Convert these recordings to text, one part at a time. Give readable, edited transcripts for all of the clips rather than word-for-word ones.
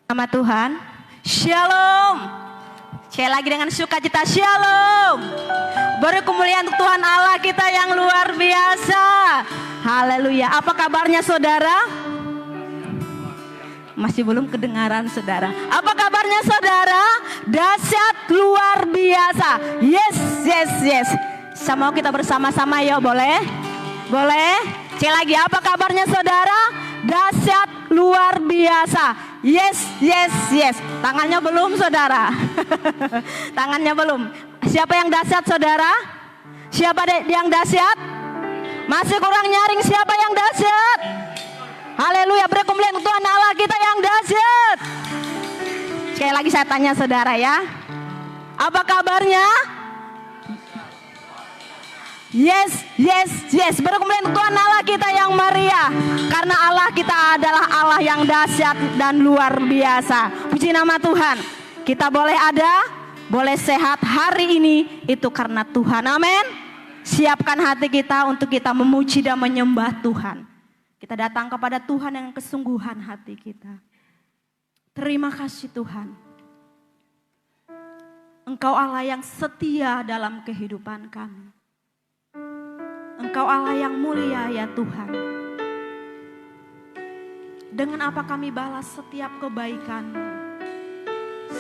Nama Tuhan, Shalom. Saya lagi dengan sukacita, Shalom. Beri kemuliaan untuk Tuhan Allah kita yang luar biasa. Haleluya. Apa kabarnya saudara? Masih belum kedengaran saudara. Apa kabarnya saudara? Dahsyat luar biasa. Yes, yes, yes. Sama kita bersama-sama ya, boleh? Boleh? Cek lagi, apa kabarnya saudara? Dahsyat luar biasa. Yes, yes, yes. Tangannya belum saudara. Tangannya belum. Siapa yang dahsyat saudara? Siapa yang dahsyat? Masih kurang nyaring siapa yang dahsyat? Haleluya, beri kemuliaan Tuhan Allah kita yang dahsyat. Sekali lagi saya tanya saudara ya. Apa kabarnya? Yes, yes, yes. Beri kemuliaan Tuhan Allah kita yang meriah. Karena Allah kita adalah Allah yang dahsyat dan luar biasa. Puji nama Tuhan. Kita boleh ada, boleh sehat hari ini itu karena Tuhan. Amin. Siapkan hati kita untuk kita memuji dan menyembah Tuhan. Kita datang kepada Tuhan yang kesungguhan hati kita. Terima kasih Tuhan. Engkau Allah yang setia dalam kehidupan kami. Engkau Allah yang mulia ya Tuhan. Dengan apa kami balas setiap kebaikan-Mu?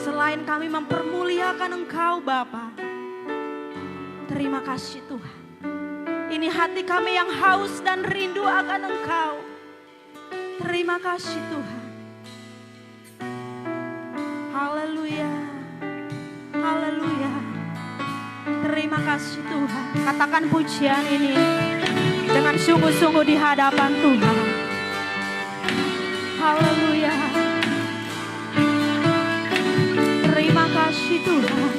Selain kami mempermuliakan Engkau Bapa. Terima kasih Tuhan. Ini hati kami yang haus dan rindu akan Engkau. Terima kasih Tuhan. Haleluya. Haleluya. Terima kasih Tuhan. Katakan pujian ini dengan sungguh-sungguh di hadapan Tuhan. Haleluya. Terima kasih Tuhan.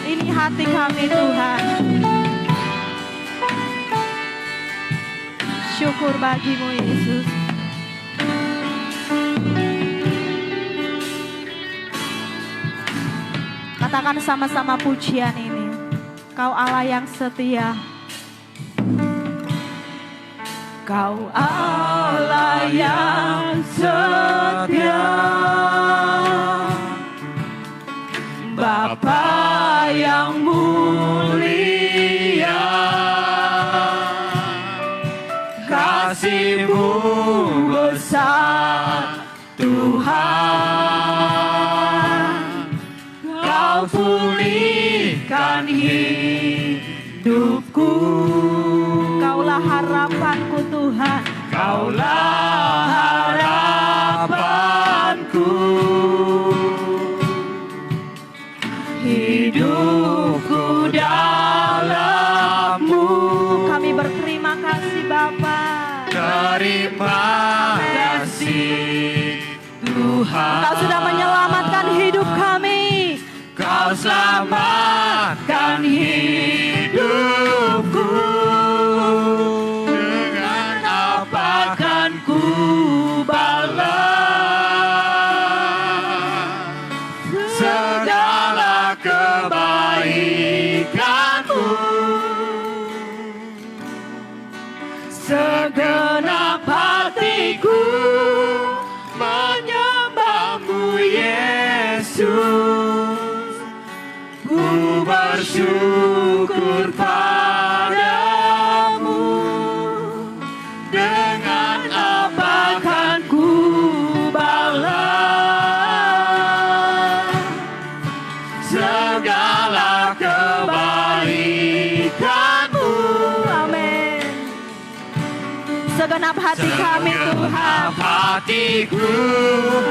Ini hati kami Tuhan. Syukur bagi-Mu Yesus. Katakan sama-sama pujian ini. Kau Allah yang setia. Kau Allah yang setia. Bapa yang mulia. Kasih-Mu besar Tuhan. Kau pulihkan hidupku. Kaulah harapanku Tuhan. Kaulah harapanku. Hidupku dalam-Mu. Kami berterima kasih Bapa. Terima kasih Tuhan. Kau sudah menyelamatkan hidup kami. Kau selamatkan hidupku. Dengan apa kan ku balas segala kebaikan-Mu. Segenap hatiku menyembah-Mu Yesus. Ku bersyukur padamu. Dengan apa kan ku balas segala kebaikan-Mu. Amin. Segenap hati kami Tuhan. Hatiku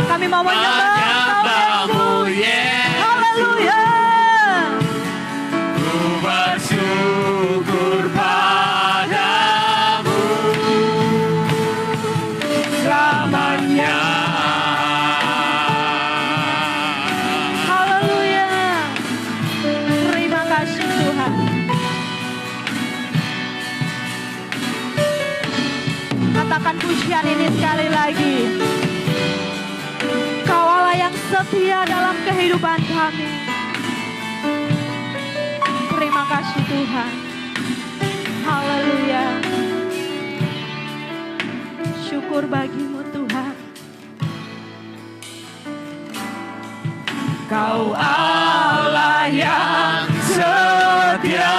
kami mau menyembah-Mu Yesus. Haleluya. Bersyukur padamu selamanya. Haleluya. Terima kasih Tuhan. Katakan pujian ini sekali lagi. Kau Allah yang setia dalam kehidupan kami. Terima kasih Tuhan. Haleluya. syukur bagimu Tuhan. Kau Allah yang setia,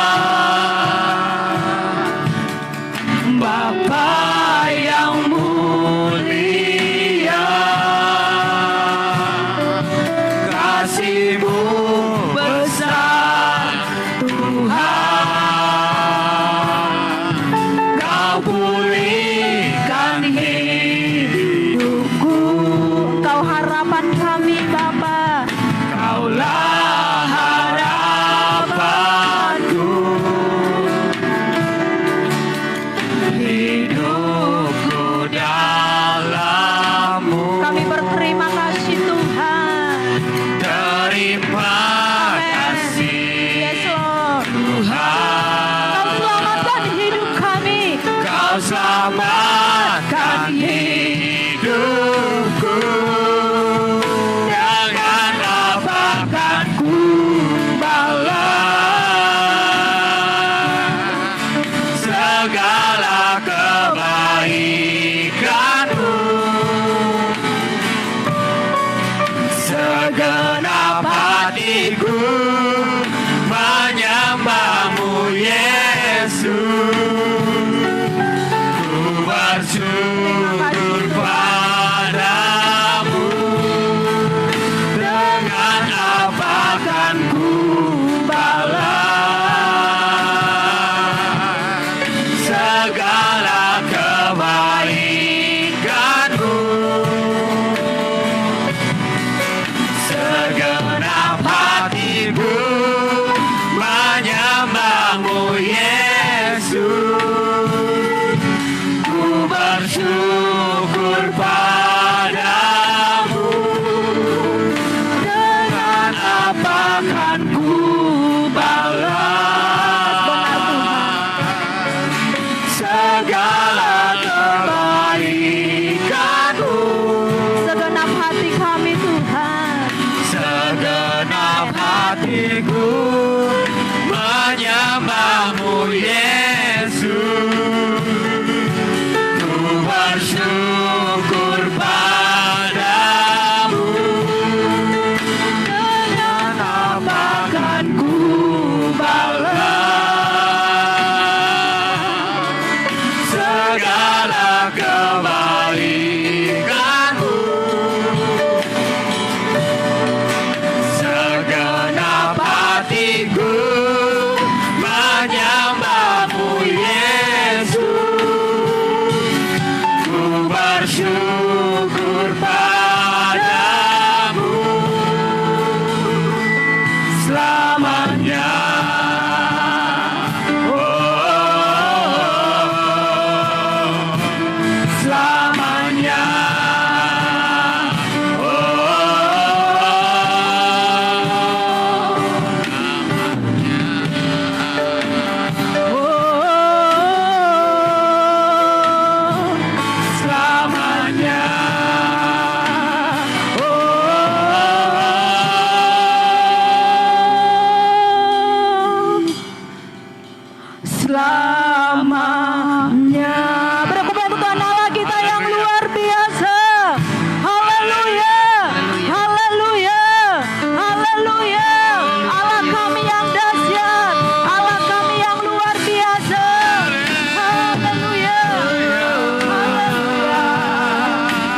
Bapa yang mulia, kasih-Mu besar Tuhan. Kau pulihkan hidupku, Engkau harapan kami Bapa. Kaulah harapanku, hidupku dalam-Mu. Kami berterima kasih Tuhan. Terima kasih yes, Lord. Tuhan. Kau selamatkan hidup kami. Kau selamatkan hidupku. Dengan apa akan ku balas segala kebaikan-Mu. Segenap hatiku menyembah-Mu Yesus. Ku bersyukur padamu. Dengan apa akan ku balas segala kebaikan-Mu. Segenap hatiku menyembah-Mu Yesus. Ku bersyukur padamu. Dengan apa akan ku balas segala kebaikan-Mu. Segenap hati kami Tuhan. Segenap hatiku menyembah-Mu Yesus. Ku bersyukur padamu. Dengan apa akan ku balas segala kebaikan-Mu. Segenap hatiku menyembah-Mu Yesus. Ku bersyukur padamu selamanya. Selamanya. Selamanya. Selamanya. Berapa Tuhan Allah kita yang luar biasa. Haleluya. Haleluya. Haleluya. Allah kami yang dahsyat. Allah kami yang luar biasa. Haleluya. Haleluya.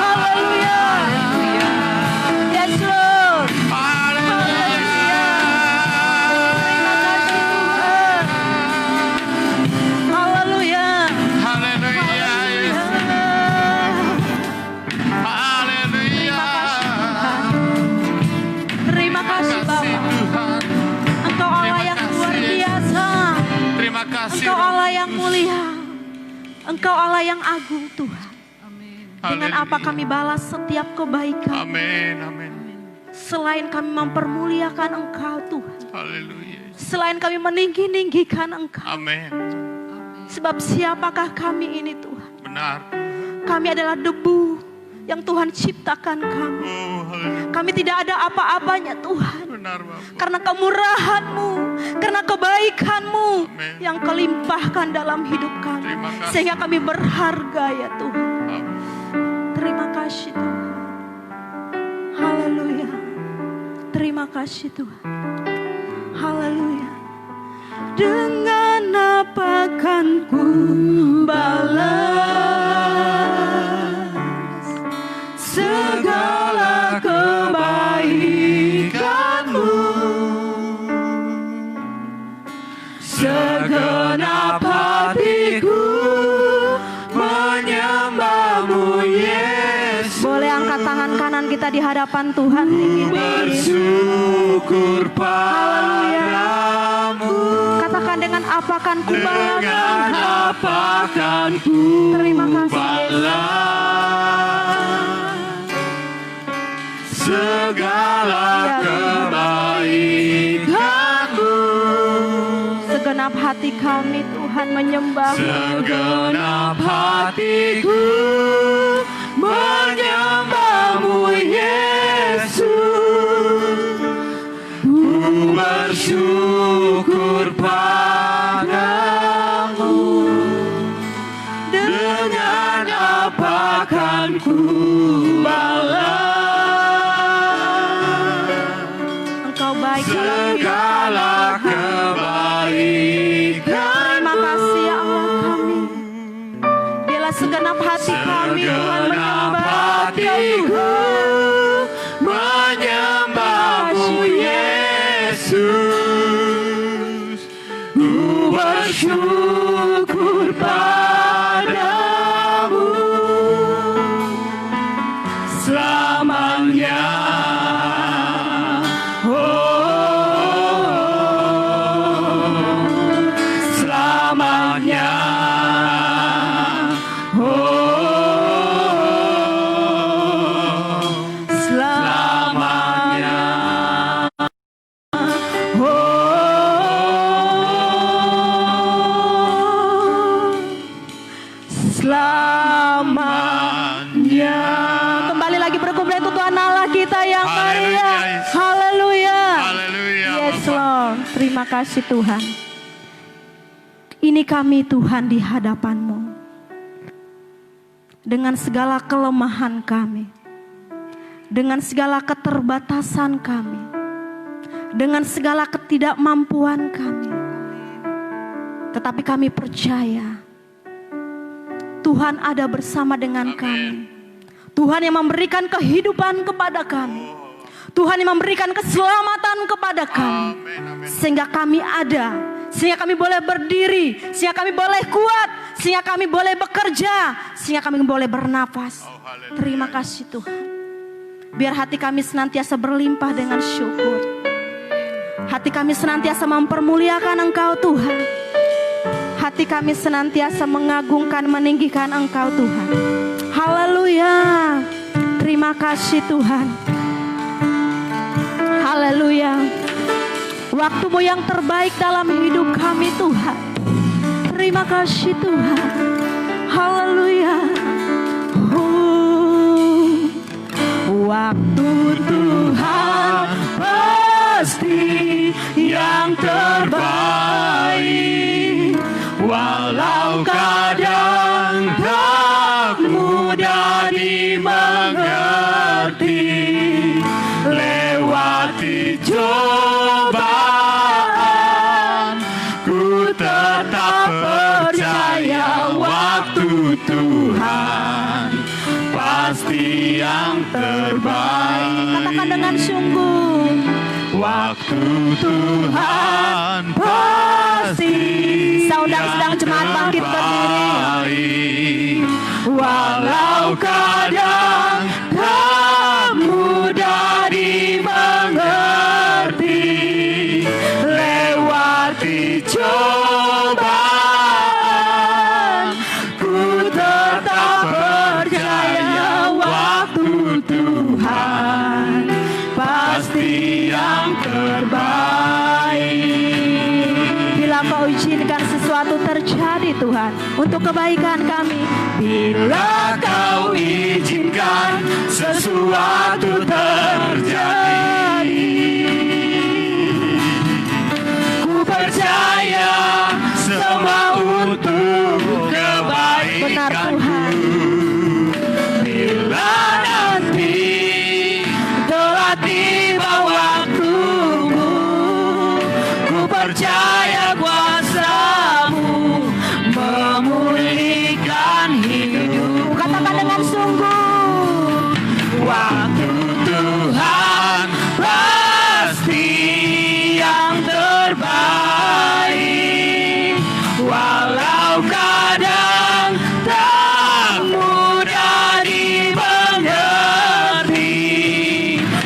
Haleluya. Yes Lord. Haleluya. Terima kasih Bapa. Engkau Allah yang luar biasa. Terima kasih. Engkau Allah yang mulia. Engkau Allah yang agung Tuhan. Dengan apa kami balas setiap kebaikan. Amin, amin. Selain kami mempermuliakan Engkau Tuhan. Haleluya. Selain kami meninggi-ninggikan Engkau. Amin. Sebab siapakah kami ini Tuhan? Benar. Kami adalah debu yang Tuhan ciptakan kami. Oh, haleluya. Kami tidak ada apa-apanya Tuhan. Benar, Bapak. Karena kemurahan-Mu, karena kebaikan-Mu Amin. yang Kau limpahkan dalam hidup kami. Terima kasih. Sehingga kami berharga ya Tuhan. Amin. Terima kasih Tuhan. Haleluya. Dengan apa kan ku balas segala kebaikan-Mu? Segenap hatiku menyembah-Mu, Yesus. Boleh angkat tangan kanan kita di hadapan Tuhan. Bersyukur padamu. Katakan dengan apa kan ku balas? Dengan apa kan ku Terima kasih, balas segala kebaikan-Mu. Segenap hati kami Tuhan menyembah. Segenap hatiku menyembah-Mu, Yesus. Ku bersyukur padamu. Dengan apa kan ku balas Engkau baik dalam hidup segala kebaikan. Terima kasih ya Allah kami. Biarlah segenap hati kami Tuhan menyembah hatiku menyembah-Mu, Yesus. Ku bersyukur padamu selamanya. Selamanya. Selamanya. Selamanya. Kembali lagi berkumpul itu Tuhan Allah kita yang Haleluya, mulia. Yesus. Haleluya. Haleluya, Yes Bapak. Lord. Terima kasih Tuhan. Ini kami Tuhan di hadapan-Mu. Dengan segala kelemahan kami. Dengan segala keterbatasan kami. Dengan segala ketidakmampuan kami. Tetapi kami percaya Tuhan ada bersama dengan kami. Tuhan yang memberikan kehidupan kepada kami. Tuhan yang memberikan keselamatan kepada kami. Sehingga kami ada. Sehingga kami boleh berdiri. Sehingga kami boleh kuat. Sehingga kami boleh bekerja. Sehingga kami boleh bernafas. Terima kasih Tuhan. Biar hati kami senantiasa berlimpah dengan syukur. Hati kami senantiasa mempermuliakan Engkau Tuhan. Hati kami senantiasa mengagungkan, meninggikan Engkau Tuhan. Haleluya. Terima kasih Tuhan. Haleluya. Waktu-Mu yang terbaik dalam hidup kami Tuhan. Terima kasih Tuhan. Haleluya. Waktu Tuhan pasti yang terbaik. Walau kadang tak mudah dimengerti, lewati cobaan, ku tetap percaya waktu Tuhan pasti yang terbaik. Katakan dengan sungguh. Waktu Tuhan pasti Sedang jemaat bangkit berdiri. Walau kadang tak mudah dimengerti, lewati cobaan, ku tetap percaya waktu Tuhan pasti yang terbaik. Bila Kau izinkan sesuatu terjadi Tuhan untuk kebaikan kami. Bila Kau izinkan sesuatu terjadi, ku percaya semua untuk Benar kebaikanku. Tuhan. Bila nanti telah tiba waktu hidup. Katakan dengan sungguh. Waktu Tuhan pasti yang terbaik. Walau kadang tak mudah dimengerti,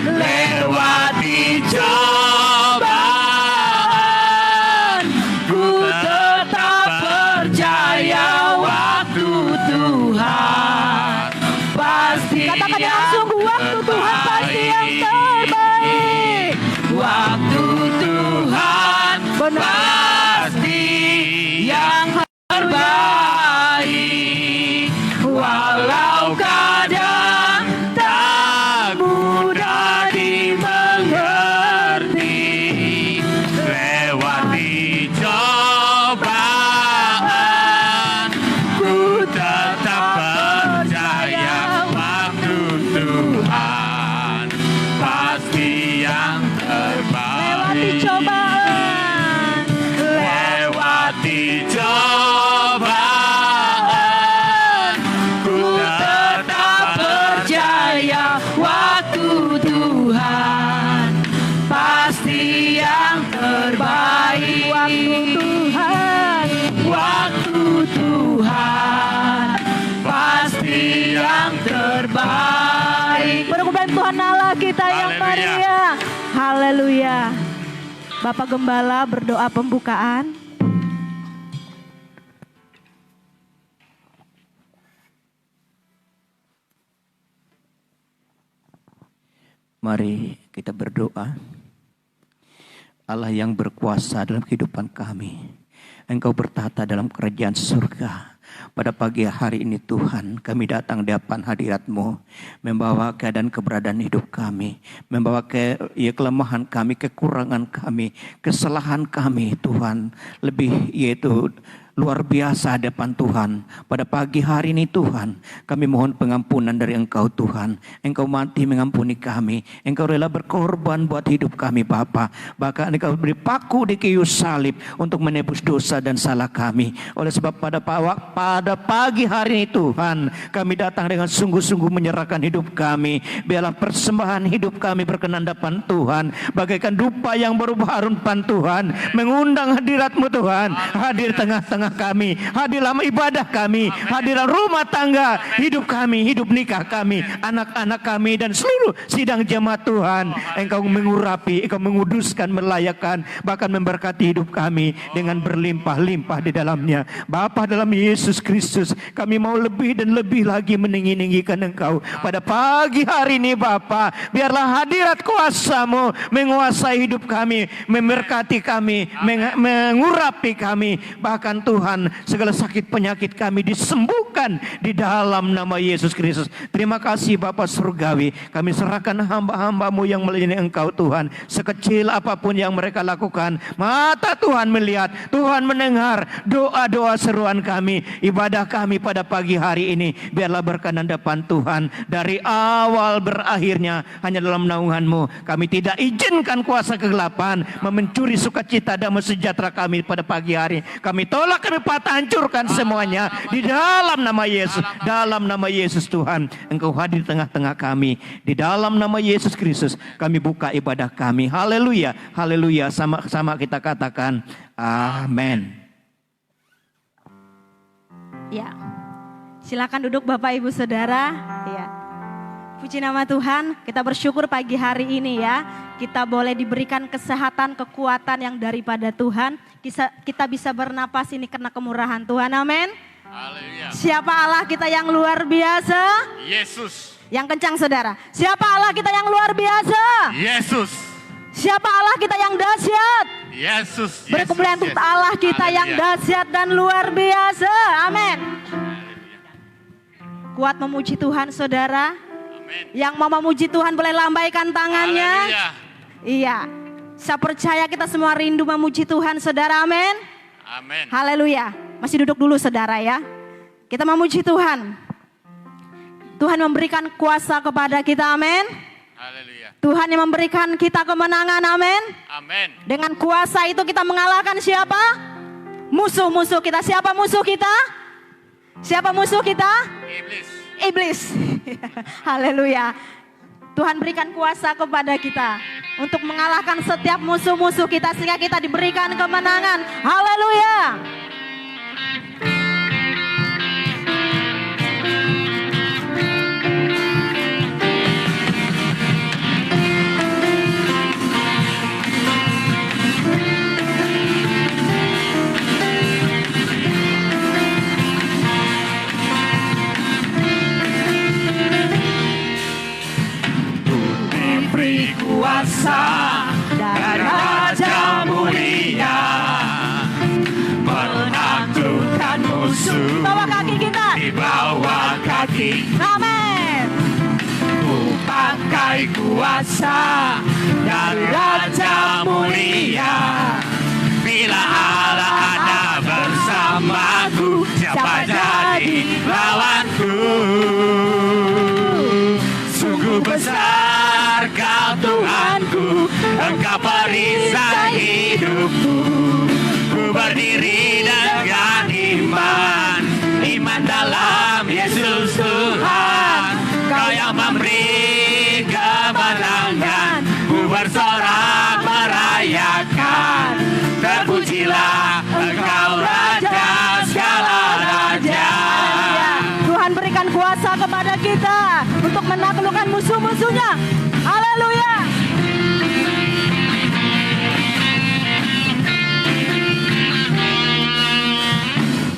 lewati cobaan, ku tetap percaya waktu Tuhan pasti Katakan dengan yang sungguh, waktu Tuhan pasti yang terbaik. Waktu Tuhan pasti yang terbaik. Walau kadang tak mudah dimengerti, lewati cobaan, ku tetap percaya waktu Tuhan pasti yang Lewati terbaik. cobaan. Lewati cobaan, ku tetap percaya waktu Tuhan pasti yang terbaik. Waktu Tuhan. Waktu Tuhan pasti yang terbaik. Berkumpulan Tuhan Allah kita yang Haleluya. Maria. Haleluya. Bapak Gembala berdoa pembukaan. Mari kita berdoa. Allah yang berkuasa dalam kehidupan kami, Engkau bertata dalam kerajaan surga. Pada pagi hari ini Tuhan, kami datang di hadapan hadirat-Mu, membawa keadaan keberadaan hidup kami, membawa kelemahan kami, kekurangan kami, kesalahan kami Tuhan, lebih yaitu luar biasa hadapan Tuhan. Pada pagi hari ini Tuhan, kami mohon pengampunan dari Engkau Tuhan. Engkau mati mengampuni kami. Engkau rela berkorban buat hidup kami Bapa. Bahkan Engkau beri paku di kayu salib untuk menebus dosa dan salah kami. Oleh sebab pada pagi hari ini Tuhan, kami datang dengan sungguh-sungguh menyerahkan hidup kami. Biarlah persembahan hidup kami berkenan depan Tuhan, bagaikan dupa yang berubah harum depan Tuhan, mengundang hadirat-Mu Tuhan. Hadir tengah-tengah kami, hadir dalam ibadah kami, hadir dalam rumah tangga hidup kami, hidup nikah kami, anak-anak kami dan seluruh sidang jemaat Tuhan. Engkau mengurapi, Engkau menguduskan, melayakkan, bahkan memberkati hidup kami dengan berlimpah-limpah di dalamnya. Bapa dalam Yesus Kristus, kami mau lebih dan lebih lagi meninggi-ninggikan Engkau pada pagi hari ini Bapa. Biarlah hadirat kuasa-Mu menguasai hidup kami, memberkati kami, mengurapi kami. Bahkan Tuhan, segala sakit penyakit kami disembuhkan di dalam nama Yesus Kristus. Terima kasih Bapa Surgawi. Kami serahkan hamba-hamba-Mu yang melayani Engkau Tuhan. Sekecil apapun yang mereka lakukan, mata Tuhan melihat, Tuhan mendengar doa-doa seruan kami, ibadah kami pada pagi hari ini. Biarlah berkenan depan Tuhan. Dari awal berakhirnya hanya dalam naungan-Mu. Kami tidak izinkan kuasa kegelapan mencuri sukacita dan sejahtera kami pada pagi hari. Kami tolak, kami patah, hancurkan semuanya di dalam nama Yesus. Dalam nama Yesus Tuhan, Engkau hadir tengah-tengah kami. Di dalam nama Yesus Kristus kami buka ibadah kami. Haleluya, haleluya. Sama-sama kita katakan amin. Ya, silakan duduk Bapak Ibu Saudara. Ya, puji nama Tuhan. Kita bersyukur pagi hari ini ya, kita boleh diberikan kesehatan, kekuatan yang daripada Tuhan. Kita bisa bernapas ini karena kemurahan Tuhan. Amin. Haleluya. Siapa Allah kita yang luar biasa? Yesus. Yang kencang saudara. Siapa Allah kita yang luar biasa? Yesus. Siapa Allah kita yang dahsyat? Yesus. Berkumpulan untuk Allah kita yang dahsyat dan luar biasa. Amin. Kuat memuji Tuhan saudara. Amin. Yang mau memuji Tuhan boleh lambaikan tangannya. Haleluya. Iya. Saya percaya kita semua rindu memuji Tuhan saudara. Amin. Amin. Haleluya. Masih duduk dulu saudara ya. Kita memuji Tuhan. Tuhan memberikan kuasa kepada kita. Amin. Haleluya. Tuhan yang memberikan kita kemenangan. Amin. Amin. Dengan kuasa itu kita mengalahkan siapa? Musuh-musuh kita. Siapa musuh kita? Siapa musuh kita? Iblis. Iblis. Haleluya. Tuhan berikan kuasa kepada kita untuk mengalahkan setiap musuh-musuh kita sehingga kita diberikan kemenangan. Haleluya. Diberi kuasa dari Raja Mulia, menaklukkan musuh Bawa kaki kita. di bawah kaki. Amin. Ku pakai kuasa dari Raja Mulia. Bila Allah ada bersamaku, siapa jadi lawanku? Sungguh besar Kau Tuhanku, Engkau perisai hidupku. Ku berdiri dengan iman, iman dalam Yesus Tuhan. Kau yang memberi kemenangan, ku bersorak merayakan. Terpujilah Engkau Raja segala raja. Tuhan berikan kuasa kepada kita untuk menaklukkan musuh-musuhnya. Haleluya.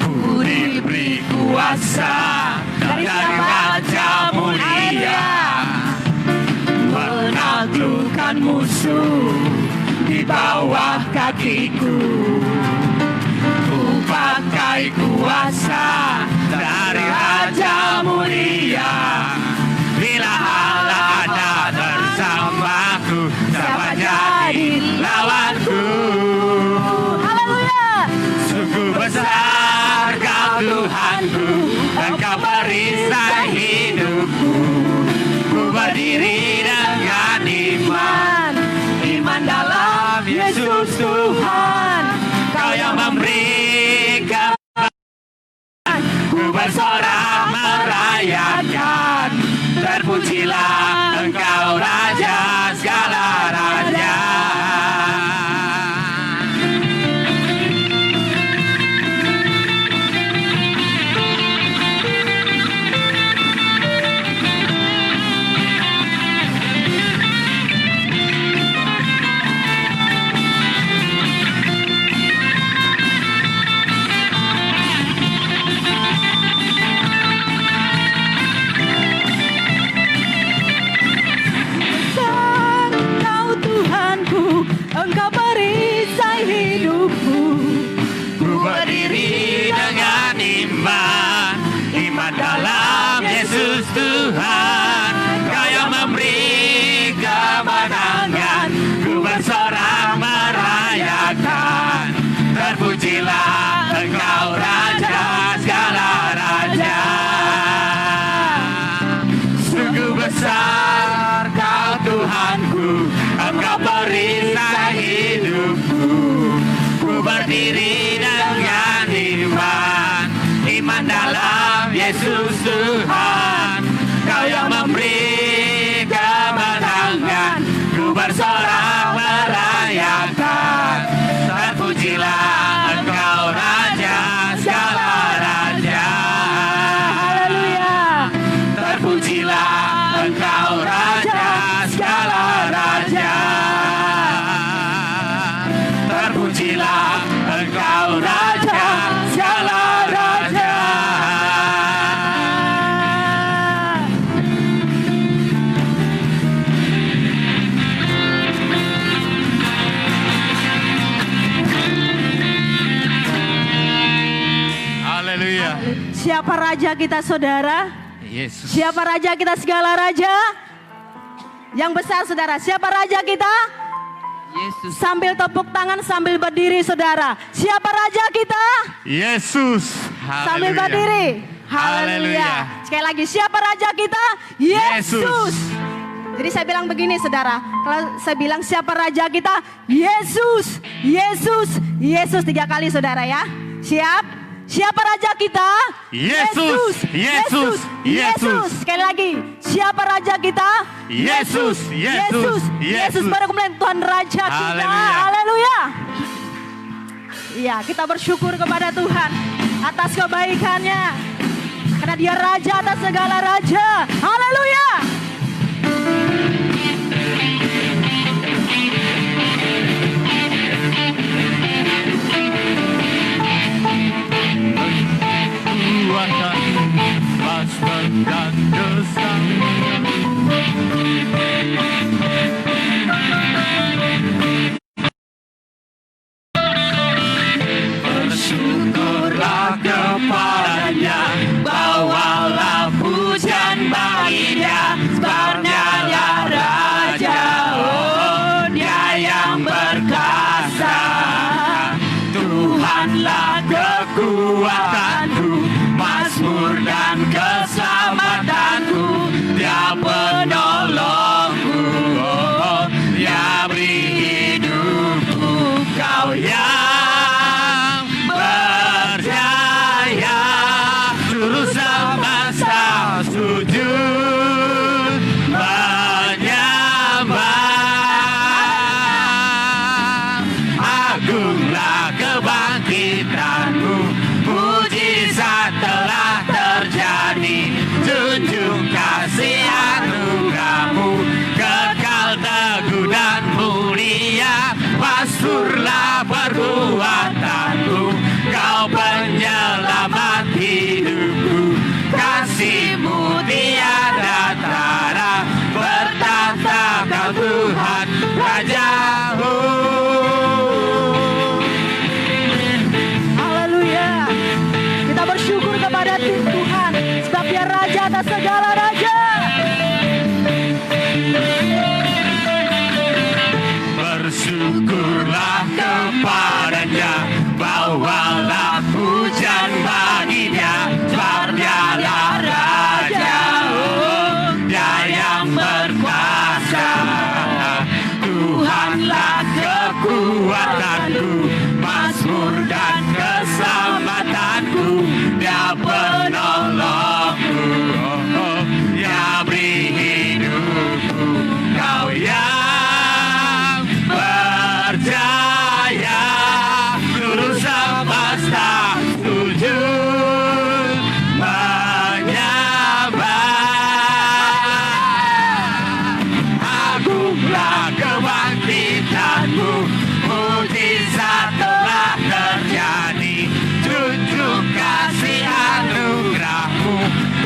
Ku diberi kuasa dari Raja Mulia, menaklukkan musuh di bawah kakiku. Ku pakai kuasa dari Raja Mulia. Bila Allah ada bersamaku, siapa jadi lawanku? Haleluya. Sungguh besar Kau Tuhanku, Engkau perisai hidupku. Ku berdiri dengan iman, iman dalam Yesus Tuhan. Kau yang memberi kemenangan, ku bersorak merayakan. Terpujilah Engkau Raja segala raja. Engkau Tuhanku, Engkau perisai hidupku. Ku berdiri dengan iman, iman dalam Yesus Tuhan. Kau yang memberi kemenangan, ku bersorak merayakan. Terpujilah Engkau Raja segala raja. Sungguh besar Kau Tuhanku, Engkau perisai hidupku. Ku berdiri dengan iman, iman dalam Yesus Tuhan. Kau yang memberi kemenangan, ku bersorak merayakan. Terpujilah Engkau Raja segala raja. Haleluya. Terpujilah Engkau Raja segala raja. Terpujilah Engkau Raja segala raja. Haleluya. Siapa raja kita, saudara? Yesus. Siapa raja kita segala raja? Yang besar, saudara. Siapa raja kita? Yesus. Sambil tepuk tangan, sambil berdiri, saudara. Siapa raja kita? Yesus. Sambil Haleluya. berdiri. Haleluya. Haleluya. Sekali lagi, siapa raja kita? Yesus. Yesus. Jadi saya bilang begini, saudara. Kalau saya bilang siapa raja kita? Yesus. Yesus. Yesus 3 kali, saudara ya. Siap? Siapa raja kita? Yesus, Yesus, Yesus. Sekali lagi, siapa raja kita? Yesus, Yesus, Yesus baru kemuliaan Tuhan raja kita. Haleluya. Haleluya. Iya, kita bersyukur kepada Tuhan atas kebaikannya. Karena dia raja atas segala raja. Haleluya. Kuatkan hasrat dan kesanggupan. Bersyukurlah kepadanya, bawalah pujian baginya, sebab dialah Raja, oh Dia yang berkuasa. Tuhanlah kekuatanku, mazmur dan keselamatanku, Dia penolongku, oh Dia beri hidupku. Kau yang berjaya, seluruh semesta sujud menyembah. Agunglah kebangkitanmu, mujizat telah terjadi, junjung kasih anugerahmu, kekal teguh dan mulia. Pasturlah perbuatanku, kau penyelamat hidupku, kasih-Mu tiada tara, bertahta Kau Tuhan Rajaku. Haleluya. Kita bersyukur kepada Tuhan sebab dia raja atas segala raja. Bersyukurlah kepadanya, bawalah pujian baginya, sebab dialah Raja, oh Dia yang berkuasa. Tuhanlah kekuatanku, mazmur dan keselamatanku, Dia penolongku, oh Dia beri hidupku. Kau yang berjaya, seluruh semesta sujud menyembah. Agunglah kebangkitanmu, mujizat telah terjadi, junjung kasih anugerahmu,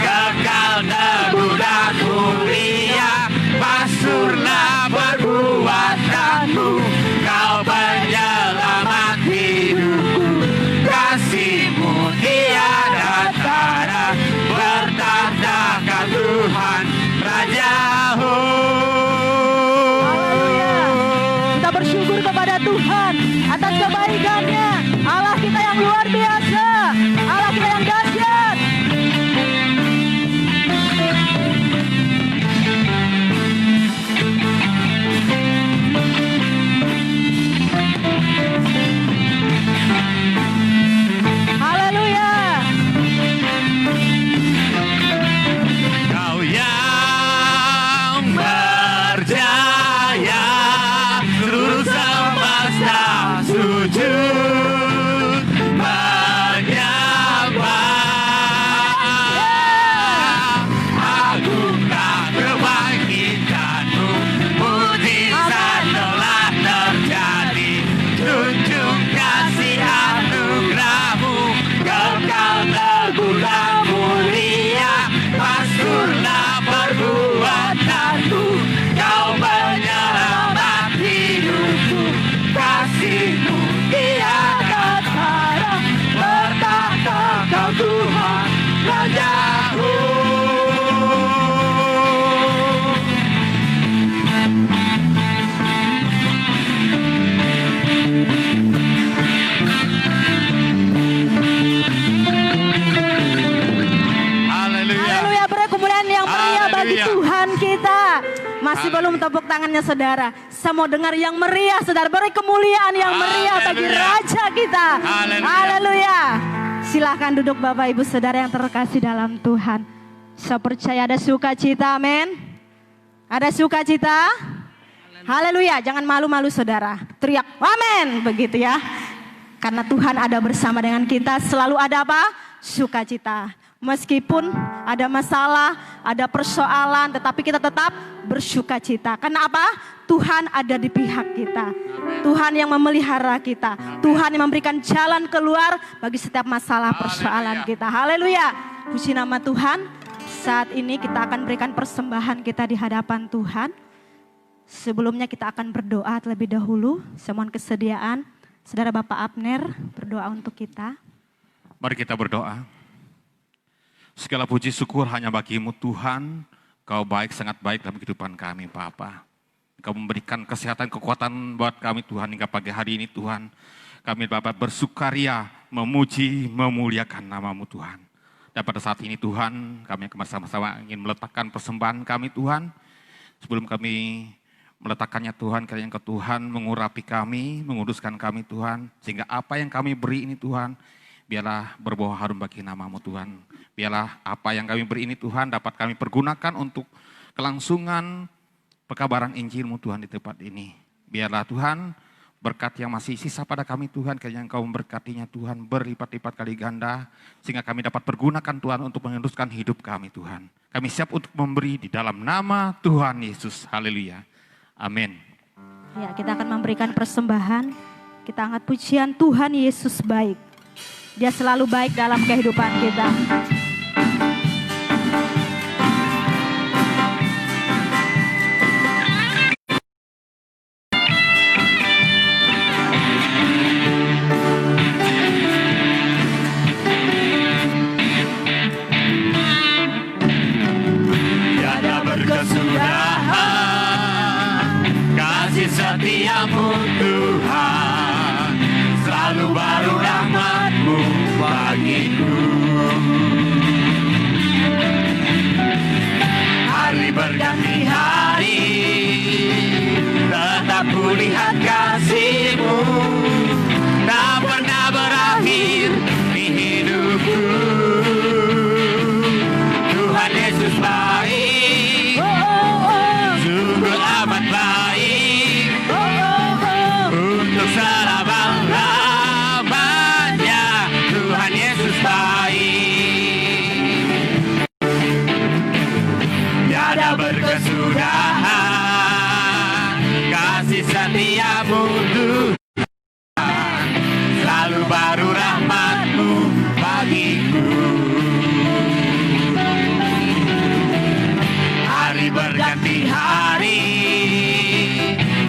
kekal teguh dan mulia. Pasturlah perbuatanmu, kau penyelamat hidupku, kasih-Mu tiada tara, bertahta Kau Tuhan Rajaku. Haleluya. Kita bersyukur kepada Tuhan atas kebaikannya. Allah kita yang luar biasa. Allah kita yang dahsyat. Haleluya. Kau yang berjaya, seluruh semesta sujud menyembah. Agunglah kebangkitanmu, mujizat telah terjadi, junjung kasih anugerahmu, kekal teguh dan mulia. Pasturlah perbuatanku, kau penyelamat hidupku, kasih-Mu tiada tara, bertahta Kau Tuhan Rajaku. Haleluya. Haleluya, beri kemuliaan yang meriah bagi Haleluya. Tuhan kita. Masih belum tepuk tangannya saudara. Saya mau dengar yang meriah saudara. Beri kemuliaan yang meriah bagi Haleluya. Raja kita. Haleluya. Haleluya. Silahkan duduk Bapak Ibu Saudara yang terkasih dalam Tuhan. Saya percaya ada sukacita, amin. Ada sukacita. Haleluya, jangan malu-malu saudara. Teriak, amin, begitu ya. Karena Tuhan ada bersama dengan kita, selalu ada apa? Sukacita. Meskipun ada masalah, ada persoalan, tetapi kita tetap bersukacita. Karena apa? Tuhan ada di pihak kita. Tuhan yang memelihara kita. Tuhan yang memberikan jalan keluar bagi setiap masalah persoalan kita. Haleluya. Puji nama Tuhan. Saat ini kita akan berikan persembahan kita di hadapan Tuhan. Sebelumnya kita akan berdoa terlebih dahulu. Saya mohon kesediaan Saudara Bapak Abner berdoa untuk kita. Mari kita berdoa. Segala puji syukur hanya bagi-Mu Tuhan. Kau baik, sangat baik dalam kehidupan kami Bapa. Kau memberikan kesehatan, kekuatan buat kami Tuhan hingga pagi hari ini Tuhan. Kami Bapak bersukaria, memuji, memuliakan nama-Mu Tuhan. Dan pada saat ini Tuhan, kami akan bersama-sama ingin meletakkan persembahan kami Tuhan. Sebelum kami meletakkannya Tuhan, kiranya Engkau Tuhan mengurapi kami, menguduskan kami Tuhan. Sehingga apa yang kami beri ini Tuhan, biarlah berbau harum bagi nama-Mu Tuhan. Biarlah apa yang kami beri ini Tuhan dapat kami pergunakan untuk kelangsungan pekabaran Injil-Mu Tuhan di tempat ini. Biarlah Tuhan berkat yang masih sisa pada kami Tuhan, kiranya Engkau memberkatinya Tuhan berlipat-lipat kali ganda. Sehingga kami dapat pergunakan Tuhan untuk menguduskan hidup kami Tuhan. Kami siap untuk memberi di dalam nama Tuhan Yesus. Haleluya. Amin. Ya, kita akan memberikan persembahan. Kita angkat pujian Tuhan Yesus baik. Dia selalu baik dalam kehidupan kita. Tiada berkesudahan kasih setiamu Tuhan, selalu baru rahmat-Mu bagiku. Hari berganti hari, tetap kulihat kasih-Mu, tak pernah berakhir di hidupku. Tuhan Yesus baik, sungguh amat baik, untuk selama-lamanya. Tuhan Yesus baik, tiada berkesudahan kasih setia-Mu Tuhan, selalu baru rahmat-Mu bagiku. Hari berganti hari,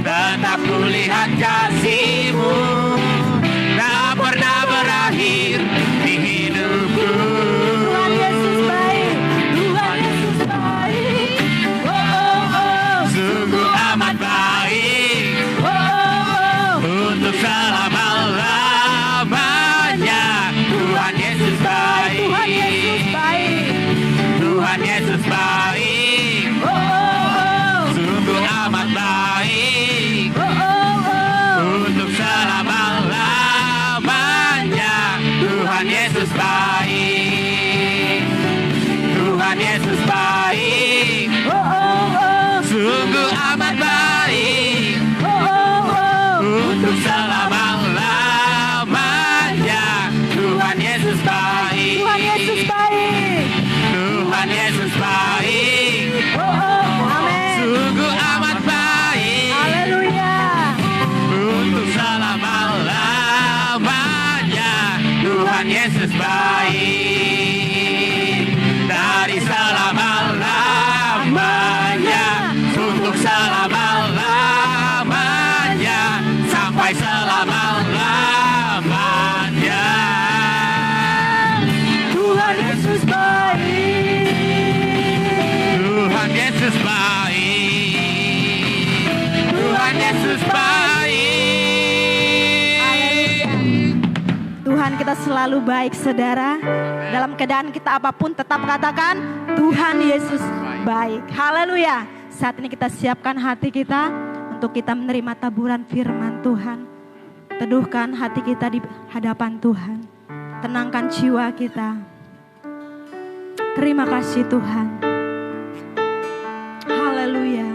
tetap kulihat kasih-Mu, tak pernah berakhir di hidupku. Tuhan Yesus baik. Tuhan Yesus baik. Sungguh amat baik, untuk selama-lamanya. Tuhan Yesus baik. Tuhan Yesus baik. Tuhan Yesus baik, sungguh amat baik, untuk selama-lamanya. Tuhan Yesus baik. Tuhan Yesus baik, sungguh amat baik, untuk selama-lamanya. Tuhan Yesus baik. Tuhan Yesus baik. Tuhan Yesus baik, Amin. sungguh amat baik, Haleluya. untuk selama-lamanya. Tuhan Yesus baik, dari selama-lamanya, untuk selama-lamanya, sampai selama-lamanya. Tuhan Yesus baik. Tuhan Yesus baik, Tuhan Yesus baik. Tuhan kita selalu baik saudara. Dalam keadaan kita apapun tetap katakan Tuhan Yesus baik. Haleluya. Saat ini kita siapkan hati kita untuk kita menerima taburan firman Tuhan. Teduhkan hati kita di hadapan Tuhan. Tenangkan jiwa kita. Terima kasih Tuhan. Haleluya.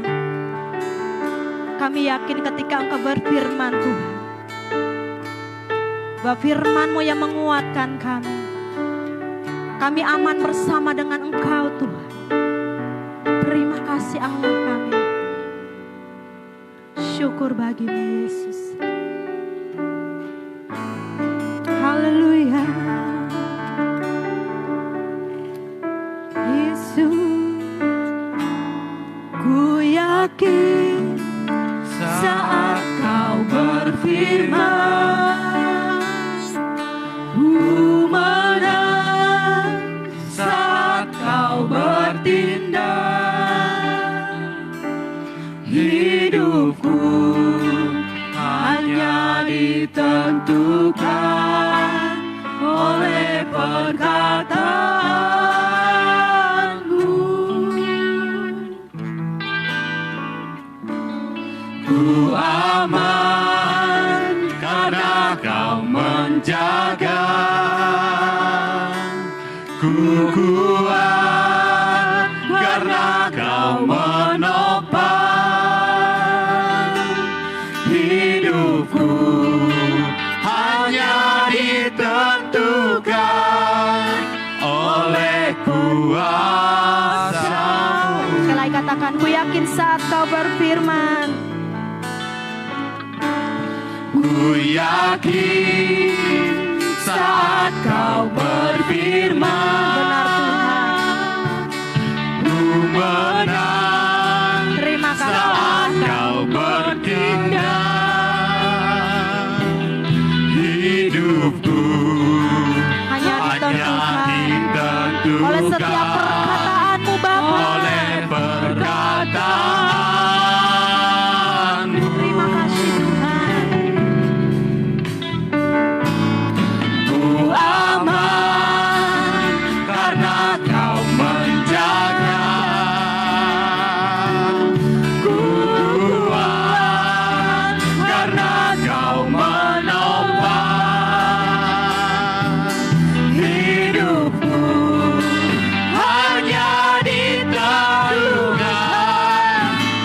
Kami yakin ketika Engkau berfirman Tuhan, bahwa firman-Mu yang menguatkan kami. Kami aman bersama dengan Engkau Tuhan. Terima kasih Allah kami. Syukur bagimu Yesus. Haleluya. Yesus, ku yakin saat Kau berfirman, ku menang saat Kau bertindak. Hidupku hanya ditentukan oleh perkataanmu. Ku aman karena Kau menjaga. Ku kuat karena Kau menopang. Hidupku hanya ditentukan oleh kuasa-Mu. Sekali katakan, ku yakin saat Kau berfirman. Ku yakin saat Kau berfirman. Benar Tuhan. Ku menang. Terima kasih saat Kau bertindak. Hidupku hanya ditentukan oleh setiap perkataan-Mu Bapa. Oleh perkataan-Mu. Terima kasih Tuhan. Ku aman karena Kau menjaga. Ku kuat karena Kau menopang. Hidupku hanya ditentukan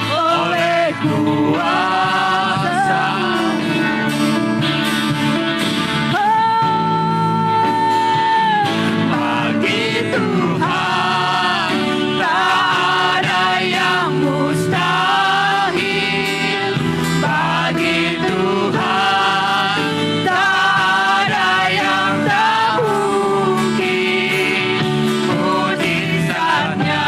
oleh kuasa-Mu. Bagi Tuhan tak ada yang mustahil. Bagi Tuhan tak ada yang tak mungkin. Mujizat-Nya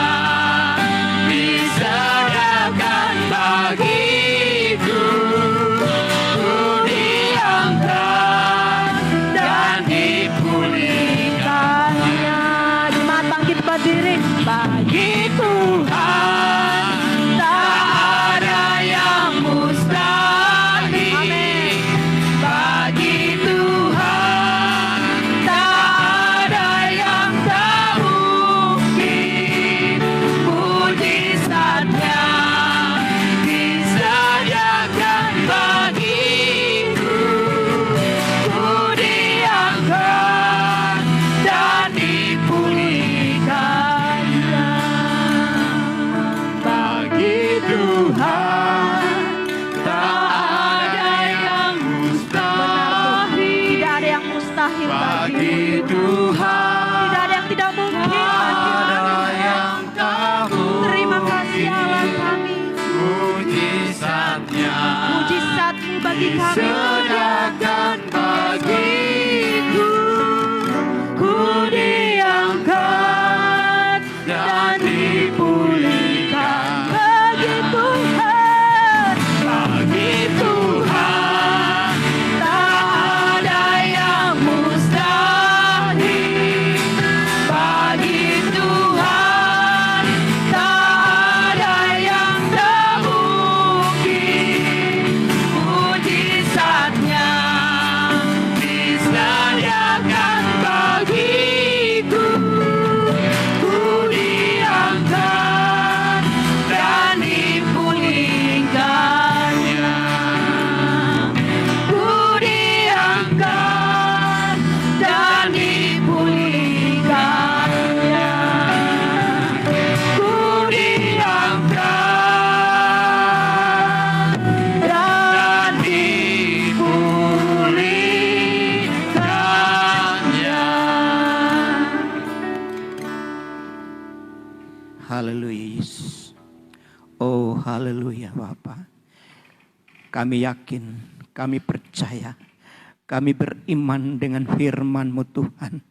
disediakan bagiku. Ku diangkat dan dipulihkannya. Jemaat bangkit berdiri. Bagi Tuhan tak ada yang mustahil. Amin. Bagi Tuhan tak ada yang tak mungkin. Mujizat-Nya disediakan bagiku. Ku diangkat dan dipulihkannya. Bagi Tuhan tak ada yang mustahil. Tidak ada yang mustahil bagi Tuhan. Tidak ada yang tidak mungkin bagi Tuhan. Terima kasih Allah kami. Mujizat-Nya, mujizat-Mu bagi kami disediakan bagiku. Ku diangkat dan dipulihkan. Bagi Tuhan, bagi Tuhan tak ada yang mustahil. Bagi Tuhan tak ada yang tak mungkin. Mujizat-Nya disediakan bagiku. Ku diangkat Haleluya Yesus. Oh haleluya Bapa. Kami yakin, kami percaya, kami beriman dengan firman-Mu Tuhan.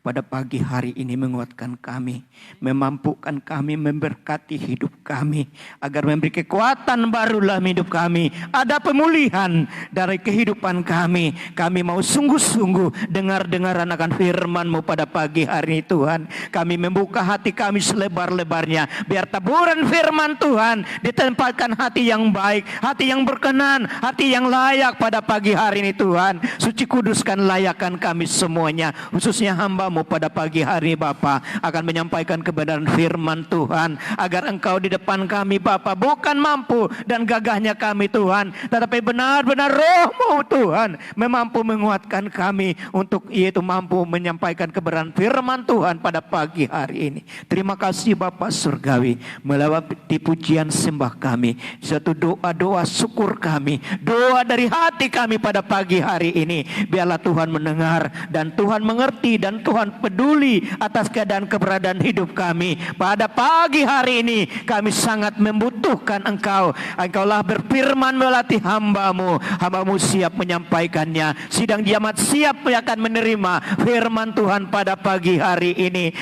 Pada pagi hari ini menguatkan kami, memampukan kami, memberkati hidup kami, agar memberi kekuatan baru dalam hidup kami. Ada pemulihan dari kehidupan kami. Kami mau sungguh-sungguh dengar-dengaran akan firman-Mu pada pagi hari ini Tuhan. Kami membuka hati kami selebar-lebarnya, biar taburan firman Tuhan ditempatkan hati yang baik, hati yang berkenan, hati yang layak pada pagi hari ini Tuhan. Suci kuduskan layakkan kami semuanya, khususnya hamba-Mu pada pagi hari Bapa akan menyampaikan kebenaran firman Tuhan, agar Engkau di depan kami Bapa bukan mampu dan gagahnya kami Tuhan, tetapi benar-benar Roh-Mu Tuhan memampu menguatkan kami untuk yaitu mampu menyampaikan kebenaran firman Tuhan pada pagi hari ini. Terima kasih Bapa Surgawi, melewati pujian sembah kami, satu doa-doa syukur kami, doa dari hati kami pada pagi hari ini. Biarlah Tuhan mendengar dan Tuhan mengerti dan Tuhan peduli atas keadaan keberadaan hidup kami. Pada pagi hari ini kami sangat membutuhkan Engkau. Engkaulah berfirman melatih hamba-Mu. Hamba-Mu siap menyampaikannya. Sidang jemaat siap akan menerima firman Tuhan pada pagi hari ini.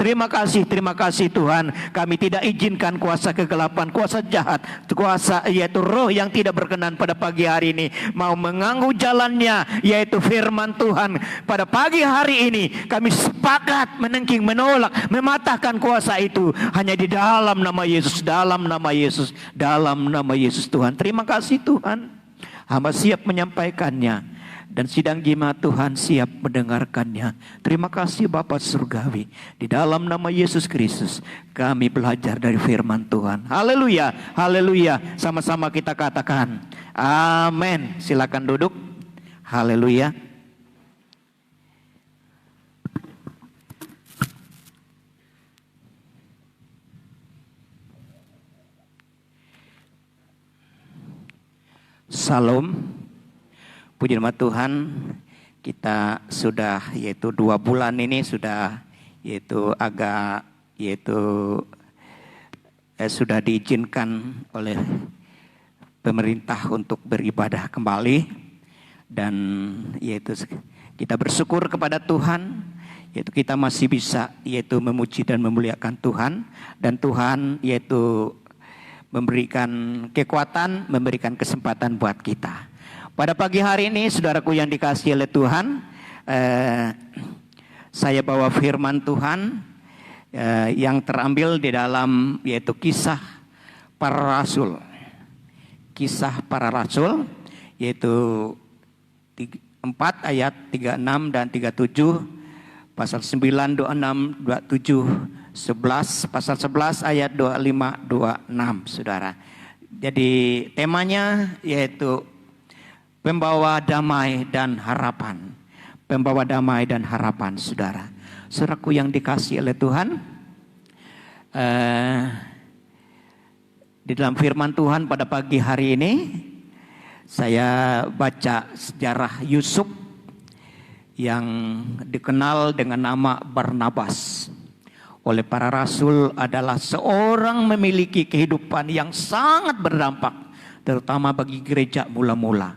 Terima kasih Tuhan. Kami tidak izinkan kuasa kegelapan, kuasa jahat, kuasa yaitu roh yang tidak berkenan pada pagi hari ini mau mengganggu jalannya, yaitu firman Tuhan. Pada pagi hari ini kami sepakat menengking, menolak, mematahkan kuasa itu hanya di dalam nama Yesus, dalam nama Yesus, dalam nama Yesus Tuhan. Terima kasih Tuhan. Hamba siap menyampaikannya dan sidang jemaat Tuhan siap mendengarkannya. Terima kasih Bapa Surgawi. Di dalam nama Yesus Kristus kami belajar dari firman Tuhan. Haleluya, haleluya. Sama-sama kita katakan amin. Silakan duduk. Haleluya. Salam, puji nama Tuhan. Kita sudah yaitu 2 bulan ini sudah yaitu agak yaitu sudah diizinkan oleh pemerintah untuk beribadah kembali, dan yaitu kita bersyukur kepada Tuhan, yaitu kita masih bisa yaitu memuji dan memuliakan Tuhan, dan Tuhan yaitu memberikan kekuatan, memberikan kesempatan buat kita. Pada pagi hari ini, saudaraku yang dikasihi oleh Tuhan, saya bawa firman Tuhan yang terambil di dalam yaitu kisah para rasul. Kisah para rasul, yaitu 4 ayat 36 dan 37, pasal 9, 26, 27, 11, pasal 11 ayat 25, 26, saudara. Jadi temanya yaitu pembawa damai dan harapan. Pembawa damai dan harapan, saudara. Saudaraku yang dikasihi oleh Tuhan, di dalam firman Tuhan pada pagi hari ini, saya baca sejarah Yusuf yang dikenal dengan nama Barnabas. Oleh para rasul adalah seorang memiliki kehidupan yang sangat berdampak, terutama bagi gereja mula-mula.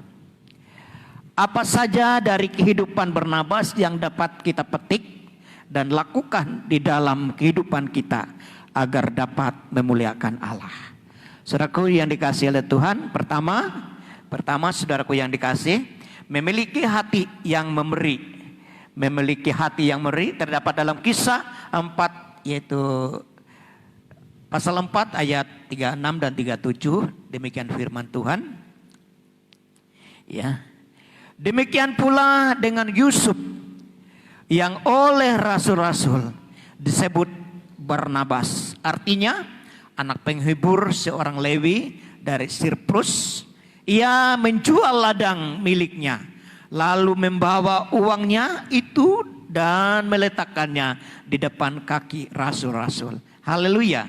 Apa saja dari kehidupan Barnabas yang dapat kita petik dan lakukan di dalam kehidupan kita agar dapat memuliakan Allah. Saudaraku yang dikasihi oleh Tuhan, pertama saudaraku yang dikasih, memiliki hati yang memberi. Memiliki hati yang memberi terdapat dalam Kisah 4, yaitu pasal 4 ayat 36 dan 37. Demikian firman Tuhan. Ya. Demikian pula dengan Yusuf yang oleh rasul-rasul disebut Barnabas, artinya anak penghibur seorang Lewi dari Siprus. Ia menjual ladang miliknya, lalu membawa uangnya itu dan meletakkannya di depan kaki rasul-rasul. Haleluya,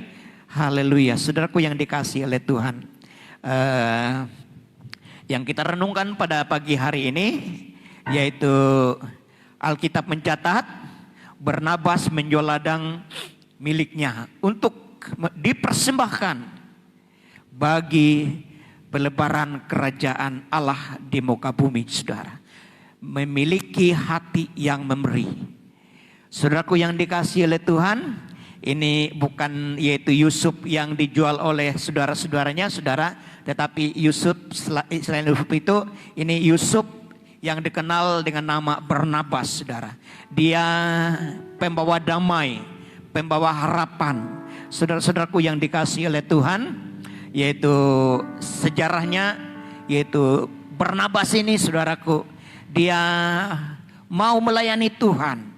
haleluya. Saudaraku yang dikasihi oleh Tuhan, yang kita renungkan pada pagi hari ini, yaitu Alkitab mencatat Barnabas menjual ladang miliknya untuk dipersembahkan bagi pelebaran kerajaan Allah di muka bumi, saudara. Memiliki hati yang memberi. Saudaraku yang dikasihi oleh Tuhan, ini bukan yaitu Yusuf yang dijual oleh saudara-saudaranya, saudara, tetapi Yusuf selain Yusuf itu, ini Yusuf yang dikenal dengan nama Barnabas, saudara. Dia pembawa damai, pembawa harapan. Saudara-saudaraku yang dikasihi oleh Tuhan, yaitu sejarahnya, yaitu Barnabas ini, saudaraku, dia mau melayani Tuhan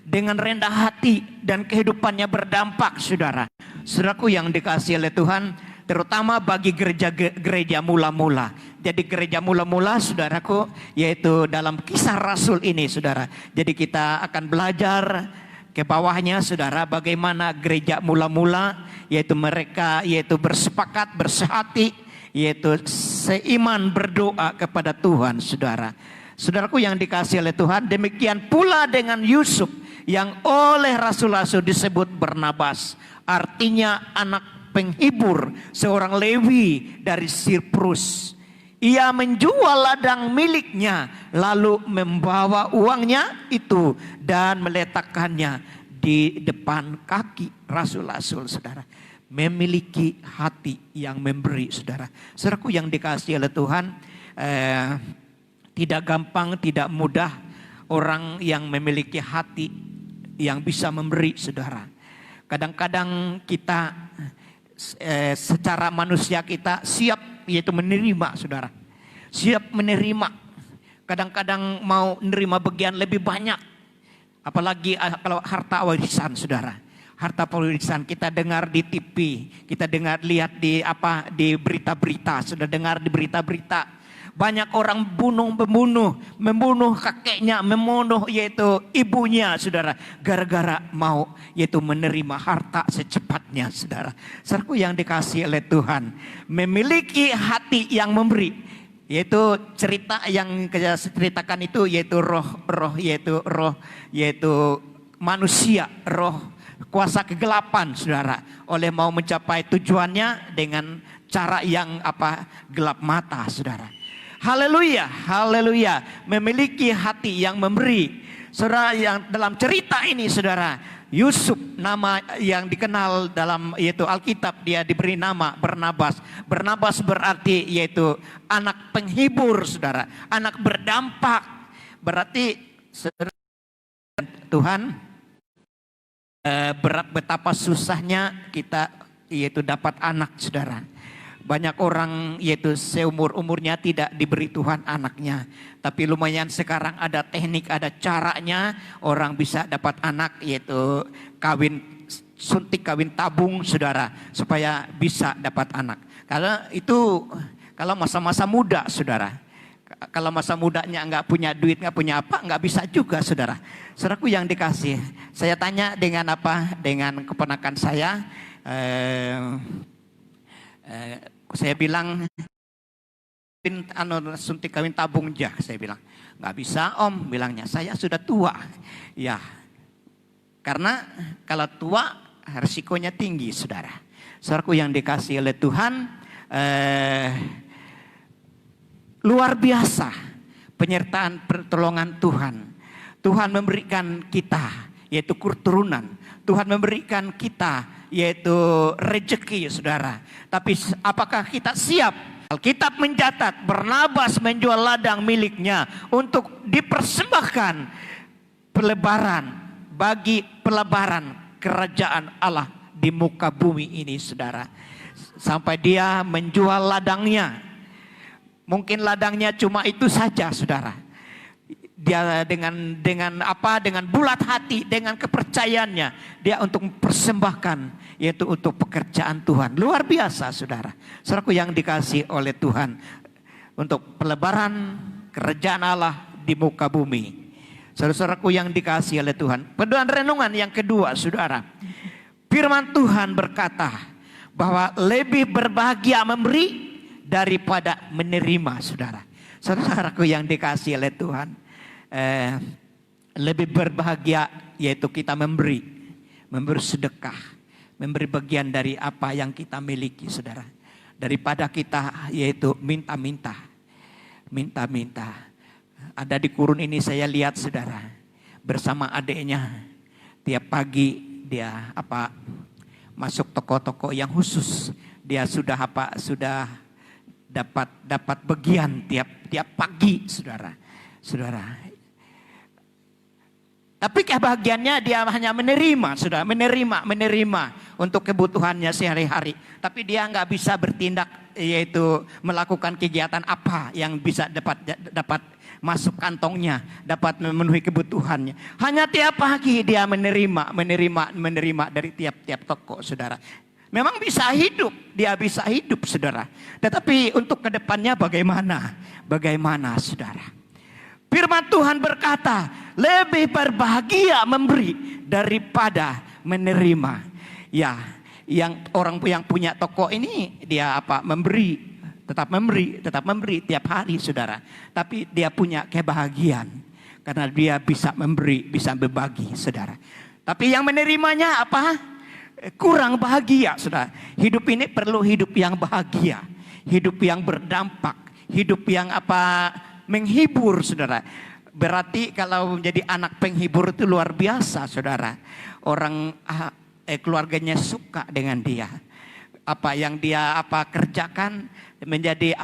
dengan rendah hati dan kehidupannya berdampak, saudara. Saudaraku yang dikasihi oleh Tuhan, terutama bagi gereja mula-mula. Jadi gereja mula-mula, saudaraku, yaitu dalam Kisah Rasul ini, saudara. Jadi kita akan belajar ke bawahnya, saudara, bagaimana gereja mula-mula, yaitu mereka yaitu bersepakat, bersehati, yaitu seiman berdoa kepada Tuhan, saudara. Saudaraku yang dikasihi oleh Tuhan, demikian pula dengan Yusuf yang oleh rasul-rasul disebut Barnabas, artinya anak penghibur, seorang Lewi dari Siprus. Ia menjual ladang miliknya, lalu membawa uangnya itu dan meletakkannya di depan kaki rasul-rasul, saudara. Memiliki hati yang memberi, saudara. Saudaraku yang dikasihi oleh Tuhan, tidak gampang, tidak mudah orang yang memiliki hati yang bisa memberi, saudara. Kadang-kadang kita secara manusia kita siap yaitu menerima, saudara. Siap menerima. Kadang-kadang mau menerima bagian lebih banyak. Apalagi kalau harta warisan, saudara. Harta warisan kita dengar di TV, kita dengar lihat di berita-berita, sudah dengar di berita-berita. Banyak orang membunuh kakeknya, membunuh yaitu ibunya, saudara, gara-gara mau yaitu menerima harta secepatnya, saudara. Saudaraku yang dikasihi oleh Tuhan, memiliki hati yang memberi, yaitu cerita yang saya ceritakan itu yaitu roh yaitu manusia, roh kuasa kegelapan, saudara, oleh mau mencapai tujuannya dengan cara yang gelap mata, saudara. Haleluya, haleluya. Memiliki hati yang memberi. Saudara, yang dalam cerita ini, saudara, Yusuf, nama yang dikenal dalam yaitu Alkitab, dia diberi nama Barnabas. Barnabas berarti yaitu anak penghibur, saudara, anak berdampak. Berarti saudara, Tuhan, betapa susahnya kita yaitu dapat anak, saudara. Banyak orang yaitu seumur-umurnya tidak diberi Tuhan anaknya. Tapi lumayan sekarang ada teknik, ada caranya orang bisa dapat anak, yaitu suntik kawin tabung, saudara, supaya bisa dapat anak. Karena itu kalau masa-masa muda, saudara. Kalau masa mudanya nggak punya duit, nggak punya apa, nggak bisa juga, saudara. Saudaraku yang dikasih, saya tanya dengan dengan keponakan saya. Saya bilang suntik kawin tabung jah, saya bilang nggak bisa om, bilangnya saya sudah tua, ya karena kalau tua risikonya tinggi, saudara. Saudaraku yang dikasihi oleh Tuhan, luar biasa penyertaan pertolongan Tuhan. Tuhan memberikan kita yaitu keturunan, Tuhan memberikan kita yaitu rezeki, saudara. Tapi apakah kita siap? Alkitab mencatat Barnabas menjual ladang miliknya untuk dipersembahkan bagi pelebaran kerajaan Allah di muka bumi ini, saudara. Sampai dia menjual ladangnya. Mungkin ladangnya cuma itu saja, saudara. Dia dengan bulat hati, dengan kepercayaannya, dia untuk mempersembahkan, yaitu untuk pekerjaan Tuhan. Luar biasa, saudara. Saudaraku yang dikasihi oleh Tuhan, untuk pelebaran kerajaan Allah di muka bumi. Saudara-saudaraku yang dikasihi oleh Tuhan, pedoman renungan yang kedua, saudara. Firman Tuhan berkata bahwa lebih berbahagia memberi daripada menerima, saudara. Saudara-saudaraku yang dikasihi oleh Tuhan, lebih berbahagia yaitu kita memberi sedekah. memberi bagian dari apa yang kita miliki, saudara. Daripada kita yaitu minta-minta. Ada di kurun ini saya lihat, saudara, bersama adiknya. Tiap pagi dia masuk toko-toko yang khusus. Dia sudah dapat bagian tiap pagi, saudara. Tapi kebahagiaannya dia hanya menerima, saudara, menerima untuk kebutuhannya sehari-hari. Tapi dia nggak bisa bertindak, yaitu melakukan kegiatan apa yang bisa dapat masuk kantongnya, dapat memenuhi kebutuhannya. Hanya tiap pagi dia menerima dari tiap toko, saudara. Memang bisa hidup, dia bisa hidup, saudara. Tetapi untuk kedepannya bagaimana, saudara? Firman Tuhan berkata, lebih berbahagia memberi daripada menerima. Ya, yang orang yang punya toko ini dia tetap memberi tiap hari, saudara. Tapi dia punya kebahagiaan karena dia bisa memberi, bisa berbagi, saudara. Tapi yang menerimanya kurang bahagia, saudara. Hidup ini perlu hidup yang bahagia, hidup yang berdampak, hidup yang menghibur, saudara. Berarti kalau menjadi anak penghibur itu luar biasa, saudara. Orang keluarganya suka dengan dia. Apa yang dia kerjakan menjadi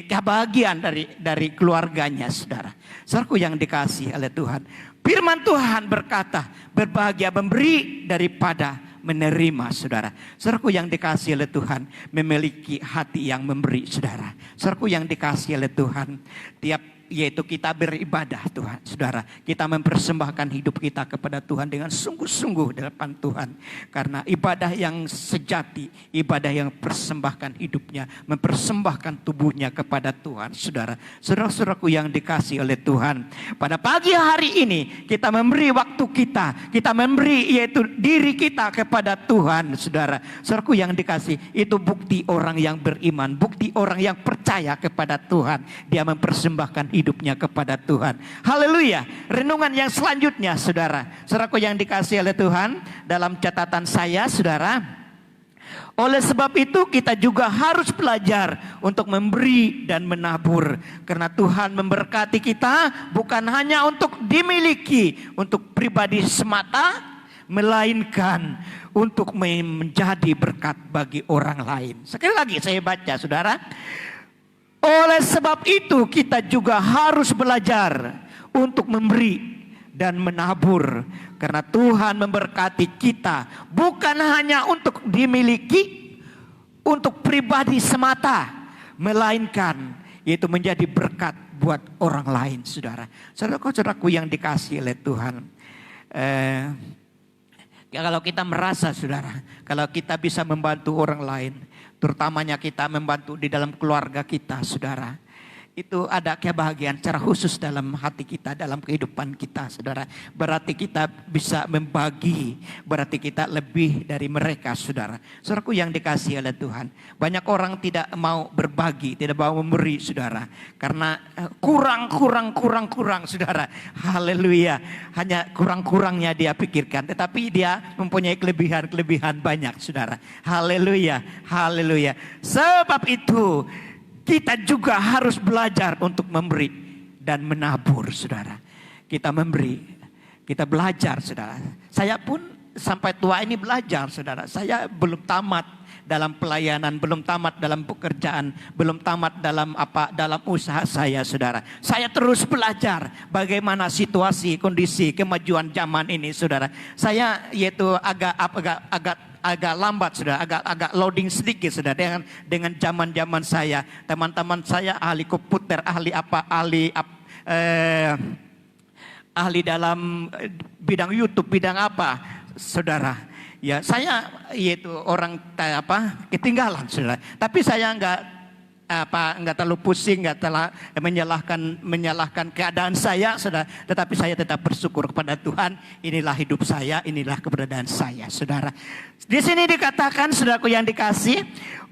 kebahagiaan dari keluarganya, saudara. Saudaraku yang dikasihi oleh Tuhan, firman Tuhan berkata, berbahagia memberi daripada menerima, saudara. Saudaraku yang dikasihi oleh Tuhan, memiliki hati yang memberi, saudara. Saudaraku yang dikasihi oleh Tuhan, yaitu kita beribadah, Tuhan, saudara. Kita mempersembahkan hidup kita kepada Tuhan dengan sungguh-sungguh di depan Tuhan. Karena ibadah yang sejati, ibadah yang persembahkan hidupnya, mempersembahkan tubuhnya kepada Tuhan, saudara. Saudara-saudaraku yang dikasihi oleh Tuhan, pada pagi hari ini kita memberi waktu kita memberi yaitu diri kita kepada Tuhan, saudara. Saudaraku yang dikasihi, itu bukti orang yang beriman, bukti orang yang percaya kepada Tuhan. Dia mempersembahkan hidupnya kepada Tuhan. Haleluya. Renungan yang selanjutnya, saudara. Saudaraku yang dikasihi oleh Tuhan, dalam catatan saya, saudara, oleh sebab itu kita juga harus belajar untuk memberi dan menabur. Karena Tuhan memberkati kita bukan hanya untuk dimiliki, untuk pribadi semata, melainkan untuk menjadi berkat bagi orang lain. Sekali lagi saya baca, saudara. Oleh sebab itu kita juga harus belajar untuk memberi dan menabur. Karena Tuhan memberkati kita bukan hanya untuk dimiliki, untuk pribadi semata, melainkan yaitu menjadi berkat buat orang lain, saudara. Saudaraku yang dikasihi oleh Tuhan, kalau kita merasa, saudara, kalau kita bisa membantu orang lain, terutamanya kita membantu di dalam keluarga kita, saudara, itu ada kebahagiaan secara khusus dalam hati kita, dalam kehidupan kita, saudara. Berarti kita bisa membagi, berarti kita lebih dari mereka, saudara. Saudaraku yang dikasihi oleh Tuhan, banyak orang tidak mau berbagi, tidak mau memberi, saudara, karena kurang, saudara. Haleluya. Hanya kurang-kurangnya dia pikirkan, tetapi dia mempunyai kelebihan banyak, saudara. Haleluya. Sebab itu kita juga harus belajar untuk memberi dan menabur, saudara. Kita memberi, kita belajar, saudara. Saya pun sampai tua ini belajar, saudara. Saya belum tamat dalam pelayanan, belum tamat dalam pekerjaan, belum tamat dalam usaha saya, saudara. Saya terus belajar bagaimana situasi, kondisi, kemajuan zaman ini, saudara. Saya yaitu agak lambat, saudara, agak loading sedikit, saudara, dengan zaman saya. Teman-teman saya ahli komputer, ahli dalam bidang YouTube, bidang apa, saudara. Ya, saya yaitu orang ketinggalan, saudara. Tapi saya enggak terlalu pusing, enggak terlalu menyalahkan keadaan saya, saudara. Tetapi saya tetap bersyukur kepada Tuhan. Inilah hidup saya, inilah keberadaan saya, saudara. Di sini dikatakan, saudaraku yang dikasih,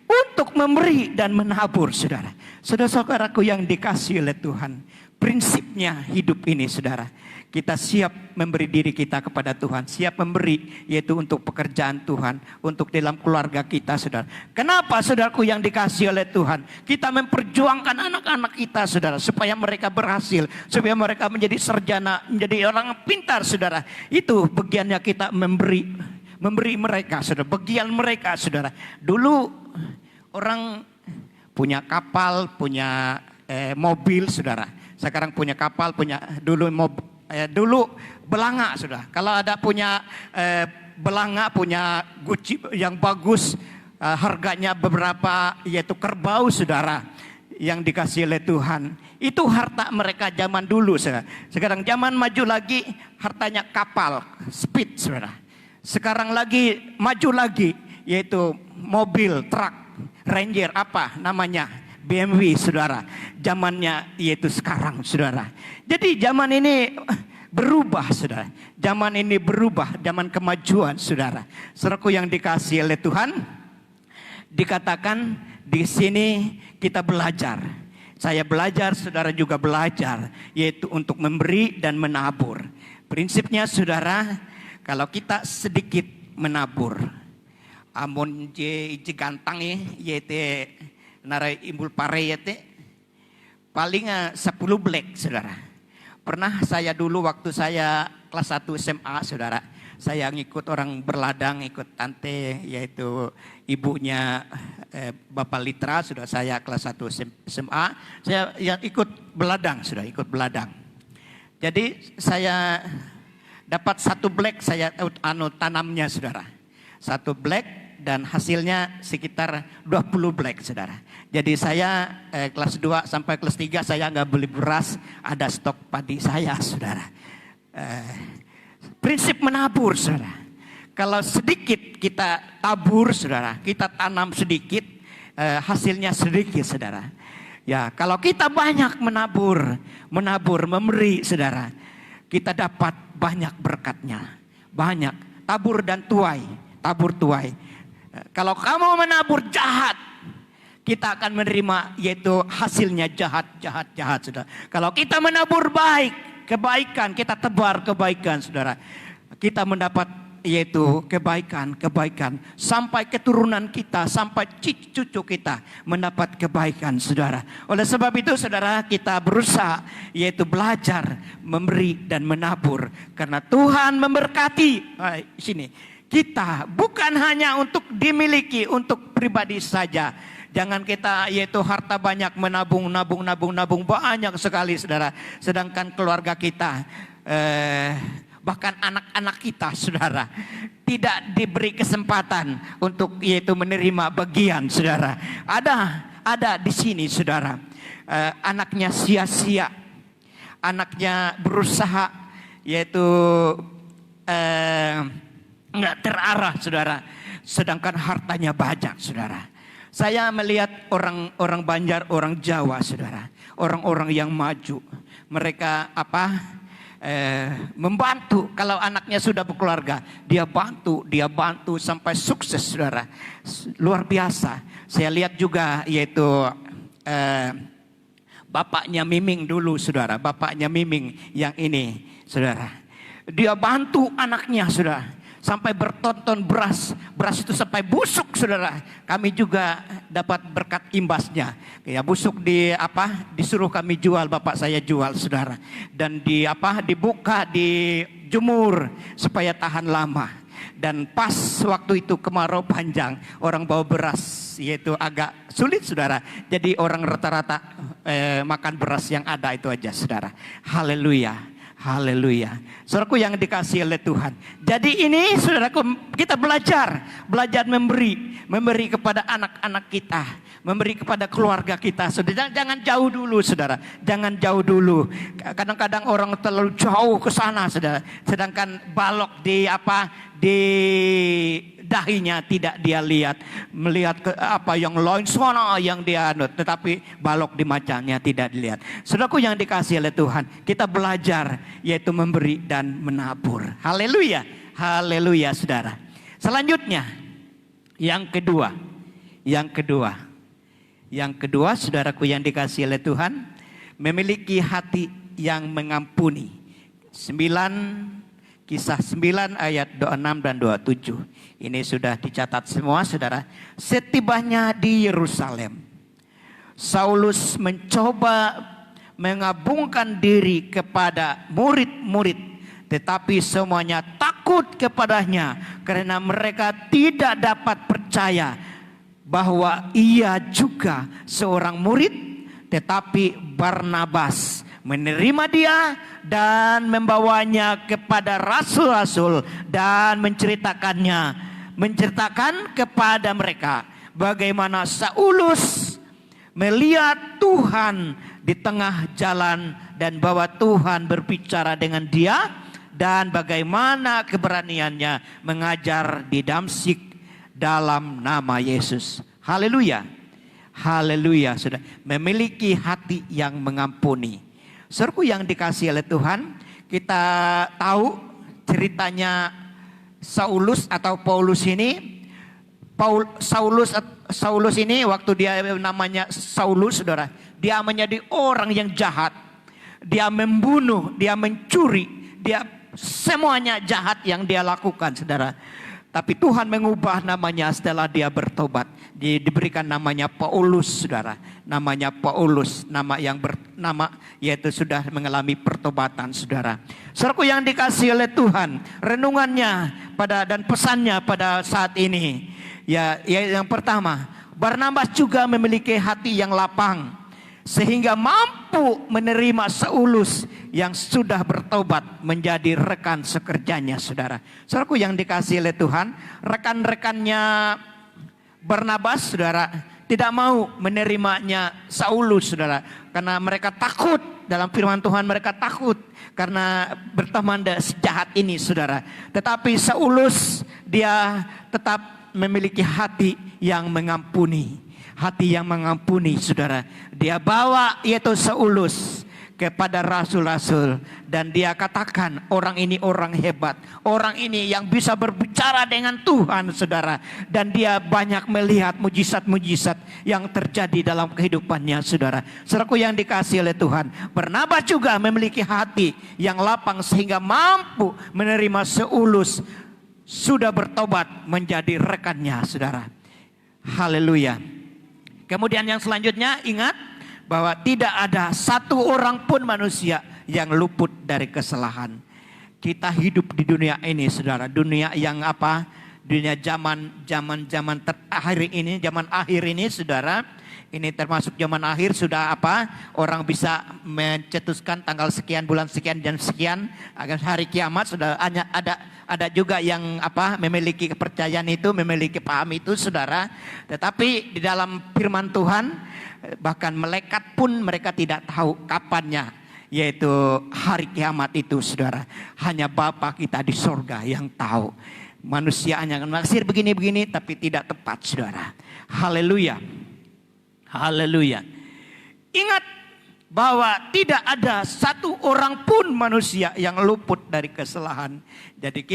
untuk memberi dan menabur, saudara. Saudara-saudaraku yang dikasih oleh Tuhan, prinsipnya hidup ini, saudara. Kita siap memberi diri kita kepada Tuhan, siap memberi yaitu untuk pekerjaan Tuhan, untuk dalam keluarga kita, saudara. Kenapa, saudaraku yang dikasihi oleh Tuhan? Kita memperjuangkan anak-anak kita, saudara, supaya mereka berhasil, supaya mereka menjadi sarjana, menjadi orang pintar, saudara. Itu bagiannya kita memberi mereka, saudara. Bagian mereka, saudara. Dulu orang punya kapal, punya mobil, saudara. Sekarang punya kapal, punya dulu belanga, sudah. Kalau ada punya belanga, punya Gucci yang bagus, harganya beberapa, yaitu kerbau, saudara, yang dikasih oleh Tuhan. Itu harta mereka zaman dulu, saudara. Sekarang zaman maju lagi, hartanya kapal, speed, saudara. Sekarang lagi maju lagi, yaitu mobil, truk, Ranger, apa namanya? BMW, saudara. Zamannya yaitu sekarang, saudara. Jadi zaman ini berubah, saudara. Zaman ini berubah, zaman kemajuan, saudara. Saudaraku yang dikasihi oleh Tuhan, dikatakan di sini kita belajar. Saya belajar, saudara juga belajar, yaitu untuk memberi dan menabur. Prinsipnya, saudara, kalau kita sedikit menabur, amun je gantang yaitu narai imbul pare yaitu paling 10 black, saudara. Pernah saya dulu waktu saya kelas 1 SMA, saudara, saya ngikut orang berladang, ikut tante, yaitu ibunya Bapak Litra, sudah saya kelas 1 SMA, saya yang ikut beladang, sudah ikut beladang. Jadi saya dapat 1 black, saya tanamnya, saudara. 1 black dan hasilnya sekitar 20 black, saudara. Jadi saya kelas 2 sampai kelas 3 saya nggak beli beras, ada stok padi saya, saudara. Prinsip menabur, saudara. Kalau sedikit kita tabur, saudara, kita tanam sedikit, hasilnya sedikit, saudara. Ya, kalau kita banyak menabur, memberi, saudara, kita dapat banyak berkatnya, banyak. Tabur dan tuai, tabur tuai. Kalau kamu menabur jahat, kita akan menerima yaitu hasilnya jahat, saudara. Kalau kita menabur baik, kebaikan, kita tebar kebaikan, saudara. Kita mendapat yaitu kebaikan sampai keturunan kita, sampai cucu kita mendapat kebaikan, saudara. Oleh sebab itu, saudara, kita berusaha yaitu belajar memberi dan menabur karena Tuhan memberkati. Sini kita bukan hanya untuk dimiliki untuk pribadi saja. Jangan kita yaitu harta banyak menabung banyak sekali, saudara. Sedangkan keluarga kita bahkan anak-anak kita, saudara, tidak diberi kesempatan untuk yaitu menerima bagian, saudara. Ada di sini, saudara, anaknya sia-sia, anaknya berusaha yaitu nggak terarah, saudara. Sedangkan hartanya banyak, saudara. Saya melihat orang Banjar, orang Jawa, saudara, orang-orang yang maju, mereka membantu. Kalau anaknya sudah berkeluarga, dia bantu sampai sukses, saudara. Luar biasa. Saya lihat juga yaitu bapaknya Miming dulu, saudara. Bapaknya Miming yang ini, saudara. Dia bantu anaknya, saudara. Sampai bertonton beras itu sampai busuk, saudara. Kami juga dapat berkat imbasnya. Ya, busuk disuruh kami jual, bapak saya jual, saudara. Dan dibuka, dijemur supaya tahan lama. Dan pas waktu itu kemarau panjang, orang bawa beras yaitu agak sulit, saudara. Jadi orang rata-rata makan beras yang ada itu aja, saudara. Haleluya. Haleluya. Saudaraku yang dikasihi oleh Tuhan. Jadi ini, saudaraku, kita belajar memberi kepada anak-anak kita, memberi kepada keluarga kita. Saudara, jangan jauh dulu, saudara. Jangan jauh dulu. Kadang-kadang orang terlalu jauh ke sana, saudara. Sedangkan balok di dahinya tidak dia melihat ke yang lain sana yang dia anut, tetapi balok di macanya tidak dilihat. Saudaraku yang dikasihi oleh Tuhan, kita belajar yaitu memberi dan menabur. Haleluya, haleluya, saudara. Selanjutnya, yang kedua, saudaraku yang dikasihi oleh Tuhan, memiliki hati yang mengampuni. Kisah 9 ayat 26 dan 27. Ini sudah dicatat semua saudara. Setibanya di Yerusalem, Saulus mencoba mengabungkan diri kepada murid-murid, tetapi semuanya takut kepadanya karena mereka tidak dapat percaya bahwa ia juga seorang murid. Tetapi Barnabas menerima dia dan membawanya kepada rasul-rasul dan menceritakan kepada mereka bagaimana Saulus melihat Tuhan di tengah jalan dan bahwa Tuhan berbicara dengan dia dan bagaimana keberaniannya mengajar di Damsyik dalam nama Yesus. Haleluya. Haleluya, sudah memiliki hati yang mengampuni. Saudaraku yang dikasihi oleh Tuhan, kita tahu ceritanya Saulus atau Paulus ini. Saulus ini waktu dia namanya Saulus, saudara, dia menjadi orang yang jahat. Dia membunuh, dia mencuri, dia semuanya jahat yang dia lakukan, saudara. Tapi Tuhan mengubah namanya setelah dia bertobat. Dia diberikan namanya Paulus, saudara. Namanya Paulus, nama yang bernama yaitu sudah mengalami pertobatan, saudara. Saudaraku yang dikasihi oleh Tuhan, renungannya dan pesannya pada saat ini, ya yang pertama, Barnabas juga memiliki hati yang lapang sehingga mampu menerima Saulus yang sudah bertobat menjadi rekan sekerjanya, saudara. Saudaraku yang dikasihi oleh Tuhan, rekan-rekannya Barnabas, saudara, tidak mau menerimanya Saulus, saudara, karena mereka takut. Dalam firman Tuhan mereka takut karena berteman sejahat ini, saudara. Tetapi Saulus dia tetap memiliki hati yang mengampuni. Hati yang mengampuni, saudara. Dia bawa yaitu Saulus kepada rasul-rasul dan dia katakan orang ini orang hebat, orang ini yang bisa berbicara dengan Tuhan, saudara, dan dia banyak melihat mujizat-mujizat yang terjadi dalam kehidupannya, saudara. Saudaraku yang dikasihi oleh Tuhan, Barnabas juga memiliki hati yang lapang sehingga mampu menerima Saulus sudah bertobat menjadi rekannya, saudara. Haleluya. Kemudian yang selanjutnya, ingat bahwa tidak ada satu orang pun manusia yang luput dari kesalahan. Kita hidup di dunia ini, saudara, dunia yang apa? Dunia zaman terakhir ini, zaman akhir ini, saudara. Ini termasuk zaman akhir, sudah apa? Orang bisa mencetuskan tanggal sekian, bulan sekian, jam sekian agar hari kiamat. Sudah ada juga yang apa? Memiliki kepercayaan itu, memiliki paham itu, saudara. Tetapi di dalam firman Tuhan, bahkan malaikat pun mereka tidak tahu kapannya, yaitu hari kiamat itu, saudara. Hanya Bapa kita di sorga yang tahu. Manusia hanya naksir begini-begini tapi tidak tepat, saudara. Haleluya. Haleluya. Ingat bahwa tidak ada satu orang pun manusia yang luput dari kesalahan. Jadi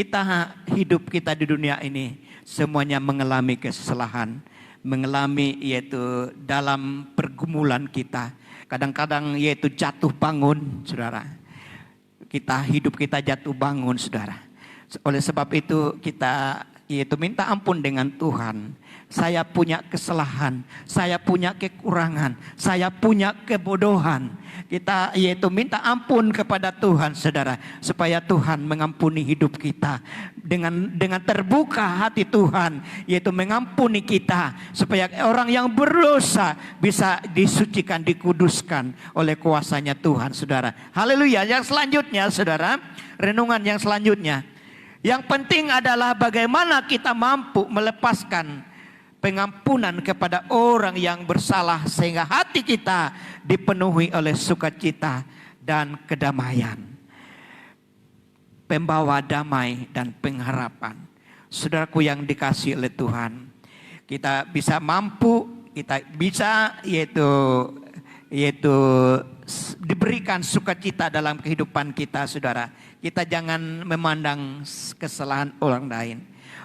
hidup kita di dunia ini semuanya mengalami kesalahan, mengalami yaitu dalam pergumulan kita. Kadang-kadang yaitu jatuh bangun, saudara. Hidup kita jatuh bangun, saudara. Oleh sebab itu kita yaitu minta ampun dengan Tuhan. Saya punya kesalahan, saya punya kekurangan, saya punya kebodohan. Kita yaitu minta ampun kepada Tuhan, saudara, supaya Tuhan mengampuni hidup kita. Dengan terbuka hati Tuhan, yaitu mengampuni kita, supaya orang yang berdosa bisa disucikan, dikuduskan oleh kuasanya Tuhan, saudara. Haleluya. Yang selanjutnya, saudara, renungan yang selanjutnya. Yang penting adalah bagaimana kita mampu melepaskan pengampunan kepada orang yang bersalah sehingga hati kita dipenuhi oleh sukacita dan kedamaian. Pembawa damai dan pengharapan. Saudaraku yang dikasihi oleh Tuhan, kita bisa yaitu diberikan sukacita dalam kehidupan kita, saudara. Kita jangan memandang kesalahan orang lain.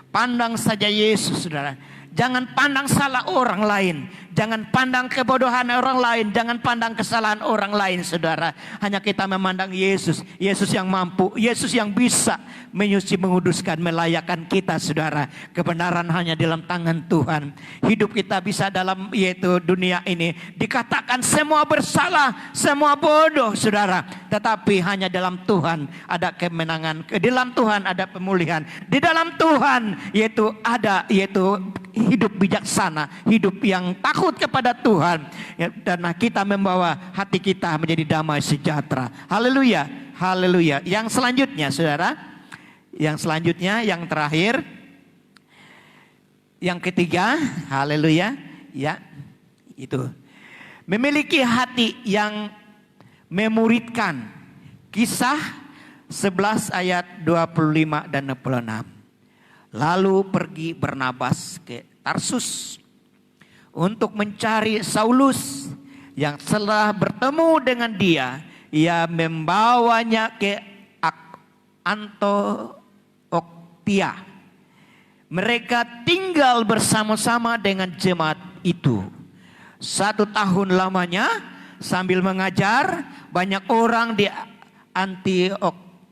Pandang saja Yesus, saudara. Jangan pandang salah orang lain. Jangan pandang kebodohan orang lain. Jangan pandang kesalahan orang lain, saudara. Hanya kita memandang Yesus. Yesus yang mampu. Yesus yang bisa menyuci, menguduskan, melayakkan kita, saudara. Kebenaran hanya dalam tangan Tuhan. Hidup kita bisa dalam yaitu dunia ini dikatakan semua bersalah, semua bodoh, saudara. Tetapi hanya dalam Tuhan ada kemenangan. Di dalam Tuhan ada pemulihan. Di dalam Tuhan yaitu ada yaitu hidup bijaksana, hidup yang takut kepada Tuhan, dan kita membawa hati kita menjadi damai sejahtera. Haleluya, haleluya. Yang selanjutnya, saudara, yang selanjutnya, yang terakhir, yang ketiga, haleluya, ya, itu memiliki hati yang memuridkan. Kisah 11 ayat 25 dan 26. Lalu pergi Barnabas ke Tarsus untuk mencari Saulus. Yang setelah bertemu dengan dia, ia membawanya ke Antiokhia. Mereka tinggal bersama-sama dengan jemaat itu 1 tahun lamanya sambil mengajar banyak orang di Antiokhia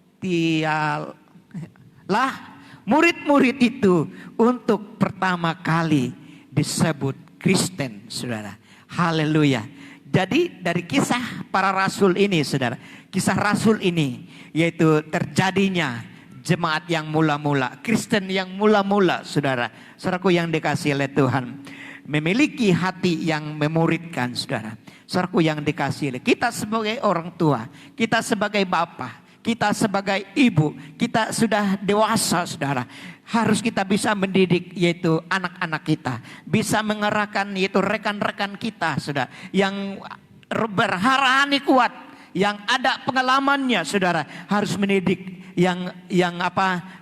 lah. Murid-murid itu untuk pertama kali disebut Kristen, saudara. Haleluya. Jadi dari kisah para rasul ini, saudara, kisah rasul ini yaitu terjadinya jemaat yang mula-mula, Kristen yang mula-mula, saudara. Saudaraku yang dikasihi oleh Tuhan, memiliki hati yang memuridkan, saudara. Saudaraku yang dikasihi oleh kita sebagai orang tua, kita sebagai bapak, kita sebagai ibu, kita sudah dewasa, saudara. Harus kita bisa mendidik yaitu anak-anak kita. Bisa mengerahkan yaitu rekan-rekan kita, saudara. Yang berharani kuat, yang ada pengalamannya, saudara. Harus mendidik yang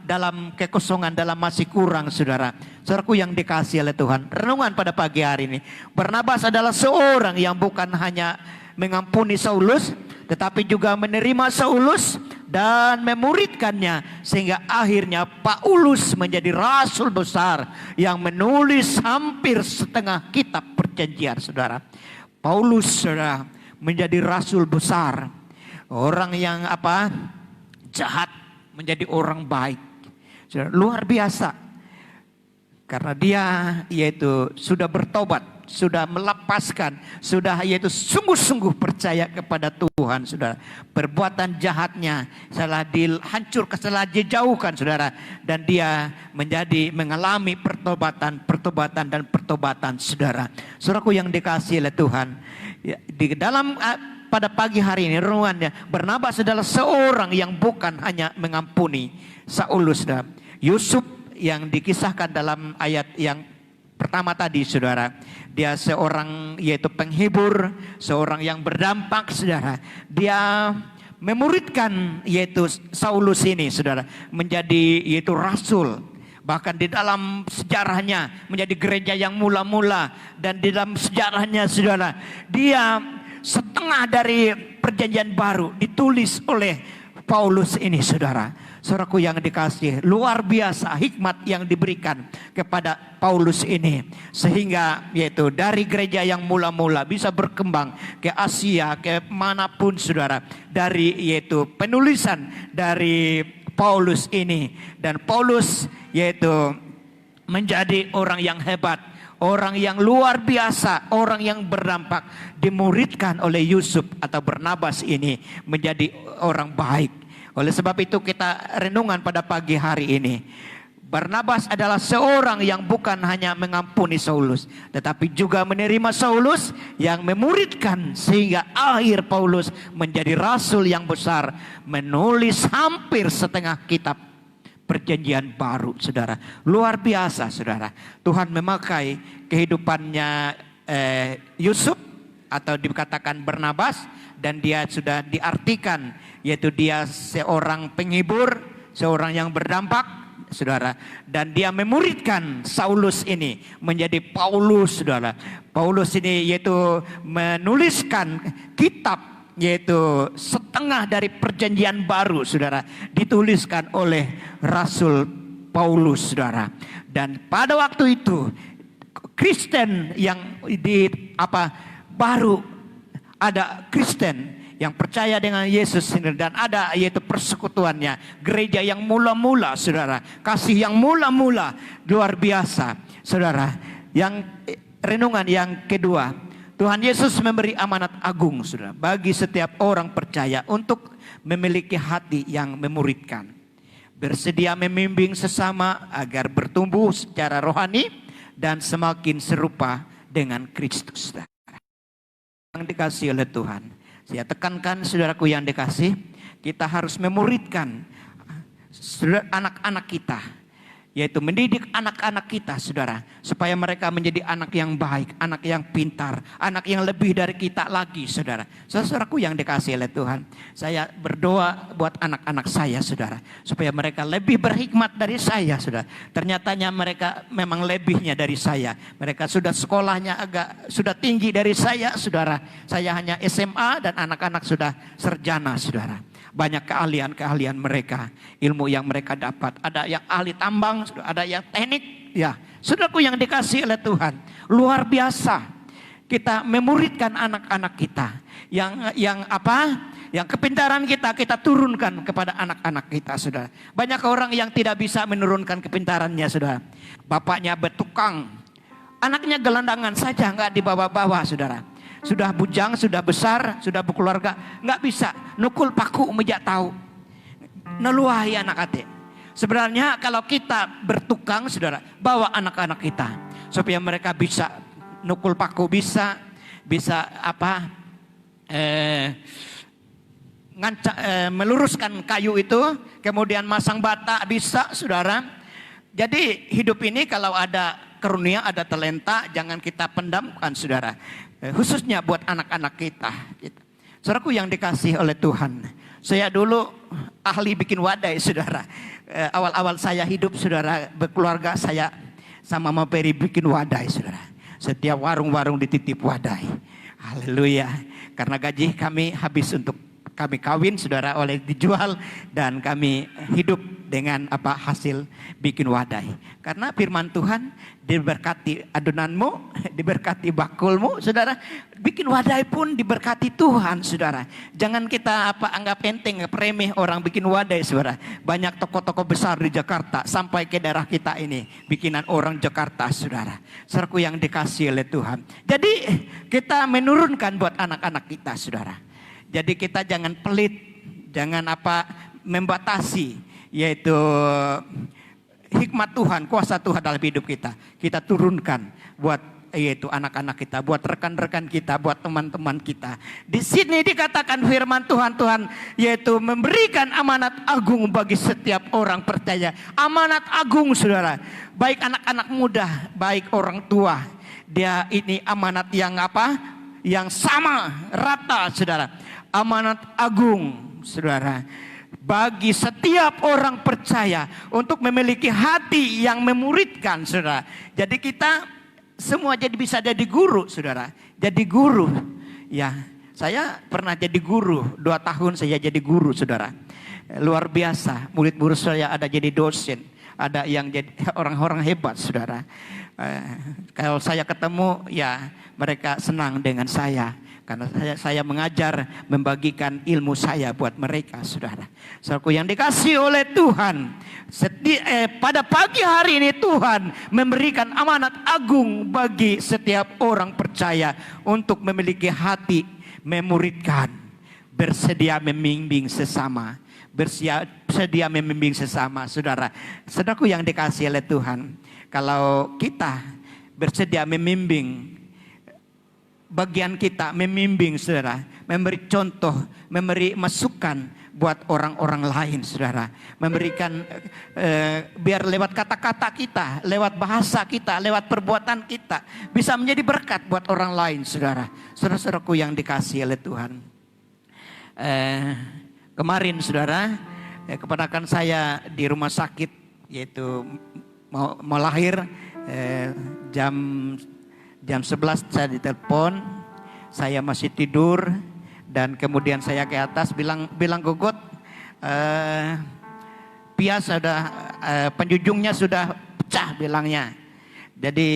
dalam kekosongan, dalam masih kurang, saudara. Saudaraku yang dikasihi oleh Tuhan. Renungan pada pagi hari ini. Barnabas adalah seorang yang bukan hanya mengampuni Saulus, tetapi juga menerima Saulus dan memuridkannya, sehingga akhirnya Paulus menjadi rasul besar yang menulis hampir setengah kitab perjanjian, saudara. Paulus, saudara, menjadi rasul besar, orang yang jahat menjadi orang baik, saudara. Luar biasa, karena dia yaitu sudah bertobat, sudah melepaskan, sudah yaitu sungguh-sungguh percaya kepada Tuhan, saudara. Perbuatan jahatnya telah dihancurkan, telah dijauhkan, saudara. Dan dia mengalami pertobatan, saudara. Saudaraku yang dikasihi oleh Tuhan, di dalam pada pagi hari ini renungannya, Barnabas adalah seorang yang bukan hanya mengampuni Saulus, saudara. Yusuf yang dikisahkan dalam ayat yang pertama tadi, saudara, dia seorang yaitu penghibur, seorang yang berdampak, saudara. Dia memuridkan yaitu Saulus ini, saudara, menjadi yaitu rasul. Bahkan di dalam sejarahnya menjadi gereja yang mula-mula, dan di dalam sejarahnya, saudara, dia setengah dari perjanjian baru ditulis oleh Paulus ini, saudara. Saudaraku yang dikasihi, luar biasa hikmat yang diberikan kepada Paulus ini, sehingga yaitu dari gereja yang mula-mula bisa berkembang ke Asia, ke manapun, saudara. Dari yaitu penulisan dari Paulus ini, dan Paulus yaitu menjadi orang yang hebat, orang yang luar biasa, orang yang berdampak, dimuridkan oleh Yusuf atau Barnabas ini menjadi orang baik. Oleh sebab itu kita renungan pada pagi hari ini, Barnabas adalah seorang yang bukan hanya mengampuni Saulus, tetapi juga menerima Saulus yang memuridkan, sehingga akhir Paulus menjadi rasul yang besar, menulis hampir setengah kitab perjanjian baru, saudara. Luar biasa, saudara. Tuhan memakai kehidupannya Yusuf atau dikatakan Barnabas, dan dia sudah diartikan yaitu dia seorang penghibur, seorang yang berdampak, saudara. Dan dia memuridkan Saulus ini menjadi Paulus, saudara. Paulus ini yaitu menuliskan kitab yaitu setengah dari perjanjian baru, saudara, dituliskan oleh Rasul Paulus, saudara. Dan pada waktu itu Kristen yang baru ada Kristen yang percaya dengan Yesus sendiri, dan ada yaitu persekutuannya, gereja yang mula-mula, saudara, kasih yang mula-mula luar biasa, saudara. Yang renungan yang kedua, Tuhan Yesus memberi amanat agung, saudara, bagi setiap orang percaya untuk memiliki hati yang memuridkan, bersedia membimbing sesama agar bertumbuh secara rohani dan semakin serupa dengan Kristus. Yang dikasihi oleh Tuhan, saya tekankan saudaraku yang dikasih, kita harus memuridkan anak-anak kita, yaitu mendidik anak-anak kita, saudara, supaya mereka menjadi anak yang baik, anak yang pintar, anak yang lebih dari kita lagi, saudara. Saudaraku yang dikasihi oleh Tuhan, saya berdoa buat anak-anak saya, saudara, supaya mereka lebih berhikmat dari saya, saudara. Ternyatanya mereka memang lebihnya dari saya. Mereka sudah sekolahnya sudah tinggi dari saya, saudara. Saya hanya SMA dan anak-anak sudah sarjana, saudara. Banyak keahlian mereka, ilmu yang mereka dapat. Ada yang ahli tambang, ada yang teknik. Ya, saudaraku yang dikasihi oleh Tuhan, luar biasa. Kita memuridkan anak-anak kita. Yang kepintaran kita turunkan kepada anak-anak kita, saudara. Banyak orang yang tidak bisa menurunkan kepintarannya, saudara. Bapaknya bertukang, anaknya gelandangan saja, nggak dibawa-bawa, saudara. Sudah bujang, sudah besar, sudah berkeluarga, nggak bisa nukul paku mejak tahu. Neluahi anak adik. Sebenarnya kalau kita bertukang, saudara, bawa anak-anak kita supaya mereka bisa nukul paku, bisa meluruskan kayu itu, kemudian masang bata bisa, saudara. Jadi hidup ini kalau ada karunia, ada talenta, jangan kita pendamkan, saudara. Khususnya buat anak-anak kita. Saudaraku yang dikasih oleh Tuhan, saya dulu ahli bikin wadai, saudara. Awal-awal saya hidup, saudara, berkeluarga, saya sama Mama Peri bikin wadai, saudara. Setiap warung-warung dititip wadai. Haleluya. Karena gaji kami habis untuk kami kawin, saudara, oleh dijual, dan kami hidup dengan hasil bikin wadai. Karena firman Tuhan, diberkati adonanmu, diberkati bakulmu, saudara. Bikin wadai pun diberkati Tuhan, saudara. Jangan kita anggap enteng, remeh orang bikin wadai, saudara. Banyak toko-toko besar di Jakarta sampai ke daerah kita ini, bikinan orang Jakarta, saudara. Saudaraku yang dikasihi oleh Tuhan. Jadi kita menurunkan buat anak-anak kita, saudara. Jadi kita jangan pelit, jangan membatasi, yaitu hikmat Tuhan, kuasa Tuhan dalam hidup kita. Kita turunkan buat yaitu anak-anak kita, buat rekan-rekan kita, buat teman-teman kita. Di sini dikatakan firman Tuhan, yaitu memberikan amanat agung bagi setiap orang percaya. Amanat agung, saudara. Baik anak-anak muda, baik orang tua. Dia ini amanat yang yang sama, rata, saudara. Amanat agung, saudara, bagi setiap orang percaya untuk memiliki hati yang memuridkan, saudara. Jadi kita semua bisa jadi guru, saudara. Jadi guru, ya. Saya pernah jadi guru, 2 tahun saya jadi guru, saudara. Luar biasa, murid-murid saya ada jadi dosen, ada yang jadi orang-orang hebat, saudara. Kalau saya ketemu, ya mereka senang dengan saya. Karena saya mengajar, membagikan ilmu saya buat mereka, saudara. Saudaraku yang dikasihi oleh Tuhan, pada pagi hari ini Tuhan memberikan amanat agung bagi setiap orang percaya untuk memiliki hati memuridkan, bersedia membimbing sesama, bersedia membimbing sesama, saudara. Saudaraku yang dikasihi oleh Tuhan, kalau kita bersedia membimbing, bagian kita membimbing, saudara, memberi contoh, memberi masukan buat orang-orang lain, saudara. Memberikan biar lewat kata-kata kita, lewat bahasa kita, lewat perbuatan kita bisa menjadi berkat buat orang lain, saudara. Saudara-saudaraku yang dikasihi oleh Tuhan. Kemarin, saudara, keponakan saya di rumah sakit, yaitu mau lahir, jam 11 saya ditelepon, saya masih tidur, dan kemudian saya ke atas bilang Gogot, Pia sudah penjujungnya sudah pecah, bilangnya. Jadi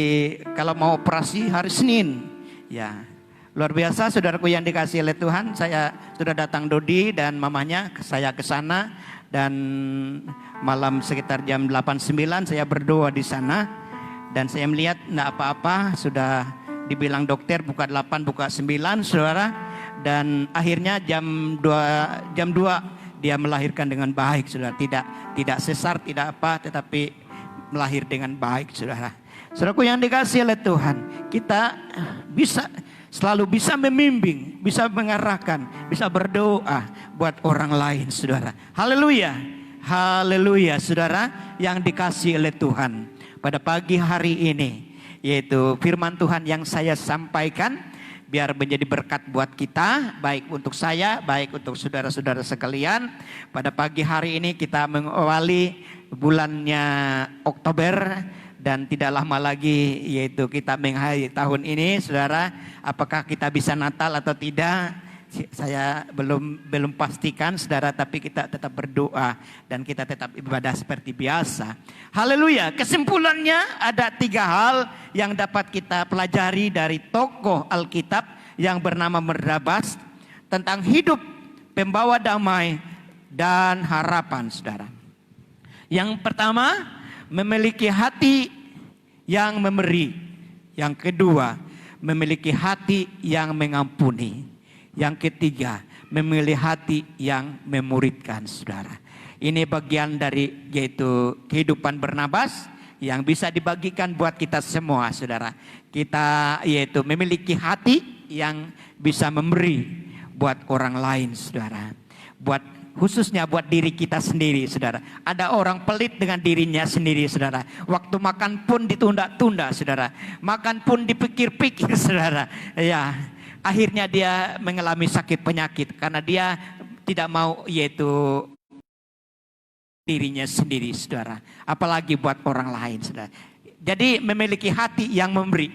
kalau mau operasi hari Senin, ya luar biasa saudaraku yang dikasihi oleh Tuhan. Saya sudah datang Dodi dan mamanya, saya ke sana dan malam sekitar jam 8-9 saya berdoa di sana dan saya melihat enggak apa-apa, sudah dibilang dokter buka 8 buka 9 saudara, dan akhirnya jam 2 dia melahirkan dengan baik saudara, tidak sesar tidak apa, tetapi melahir dengan baik saudara. Saudaraku yang dikasihi oleh Tuhan, kita selalu bisa membimbing, bisa mengarahkan, bisa berdoa buat orang lain saudara. Haleluya, haleluya saudara yang dikasihi oleh Tuhan. Pada pagi hari ini, yaitu firman Tuhan yang saya sampaikan, biar menjadi berkat buat kita, baik untuk saya, baik untuk saudara-saudara sekalian. Pada pagi hari ini kita mengawali bulannya Oktober, dan tidak lama lagi yaitu kita mengakhiri tahun ini saudara. Apakah kita bisa Natal atau tidak, saya belum pastikan saudara, tapi kita tetap berdoa dan kita tetap ibadah seperti biasa. Haleluya. Kesimpulannya ada 3 hal yang dapat kita pelajari dari tokoh Alkitab yang bernama Barnabas tentang hidup pembawa damai dan harapan saudara. Yang pertama, memiliki hati yang memberi. Yang kedua, memiliki hati yang mengampuni. Yang ketiga, memiliki hati yang memuridkan saudara. Ini bagian dari yaitu kehidupan Barnabas yang bisa dibagikan buat kita semua saudara. Kita yaitu memiliki hati yang bisa memberi buat orang lain saudara. Khususnya buat diri kita sendiri saudara. Ada orang pelit dengan dirinya sendiri saudara. Waktu makan pun ditunda-tunda saudara. Makan pun dipikir-pikir saudara. Ya, akhirnya dia mengalami sakit penyakit karena dia tidak mau yaitu dirinya sendiri saudara. Apalagi buat orang lain saudara. Jadi memiliki hati yang memberi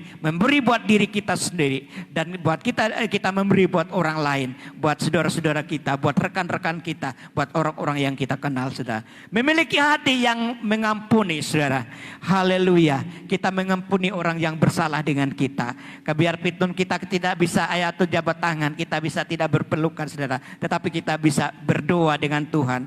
buat diri kita sendiri, dan buat kita memberi buat orang lain, buat saudara-saudara kita, buat rekan-rekan kita, buat orang-orang yang kita kenal saudara. Memiliki hati yang mengampuni saudara. Haleluya. Kita mengampuni orang yang bersalah dengan kita. Biarpun kita tidak bisa atau jabat tangan, kita bisa tidak berpelukan saudara, tetapi kita bisa berdoa dengan Tuhan.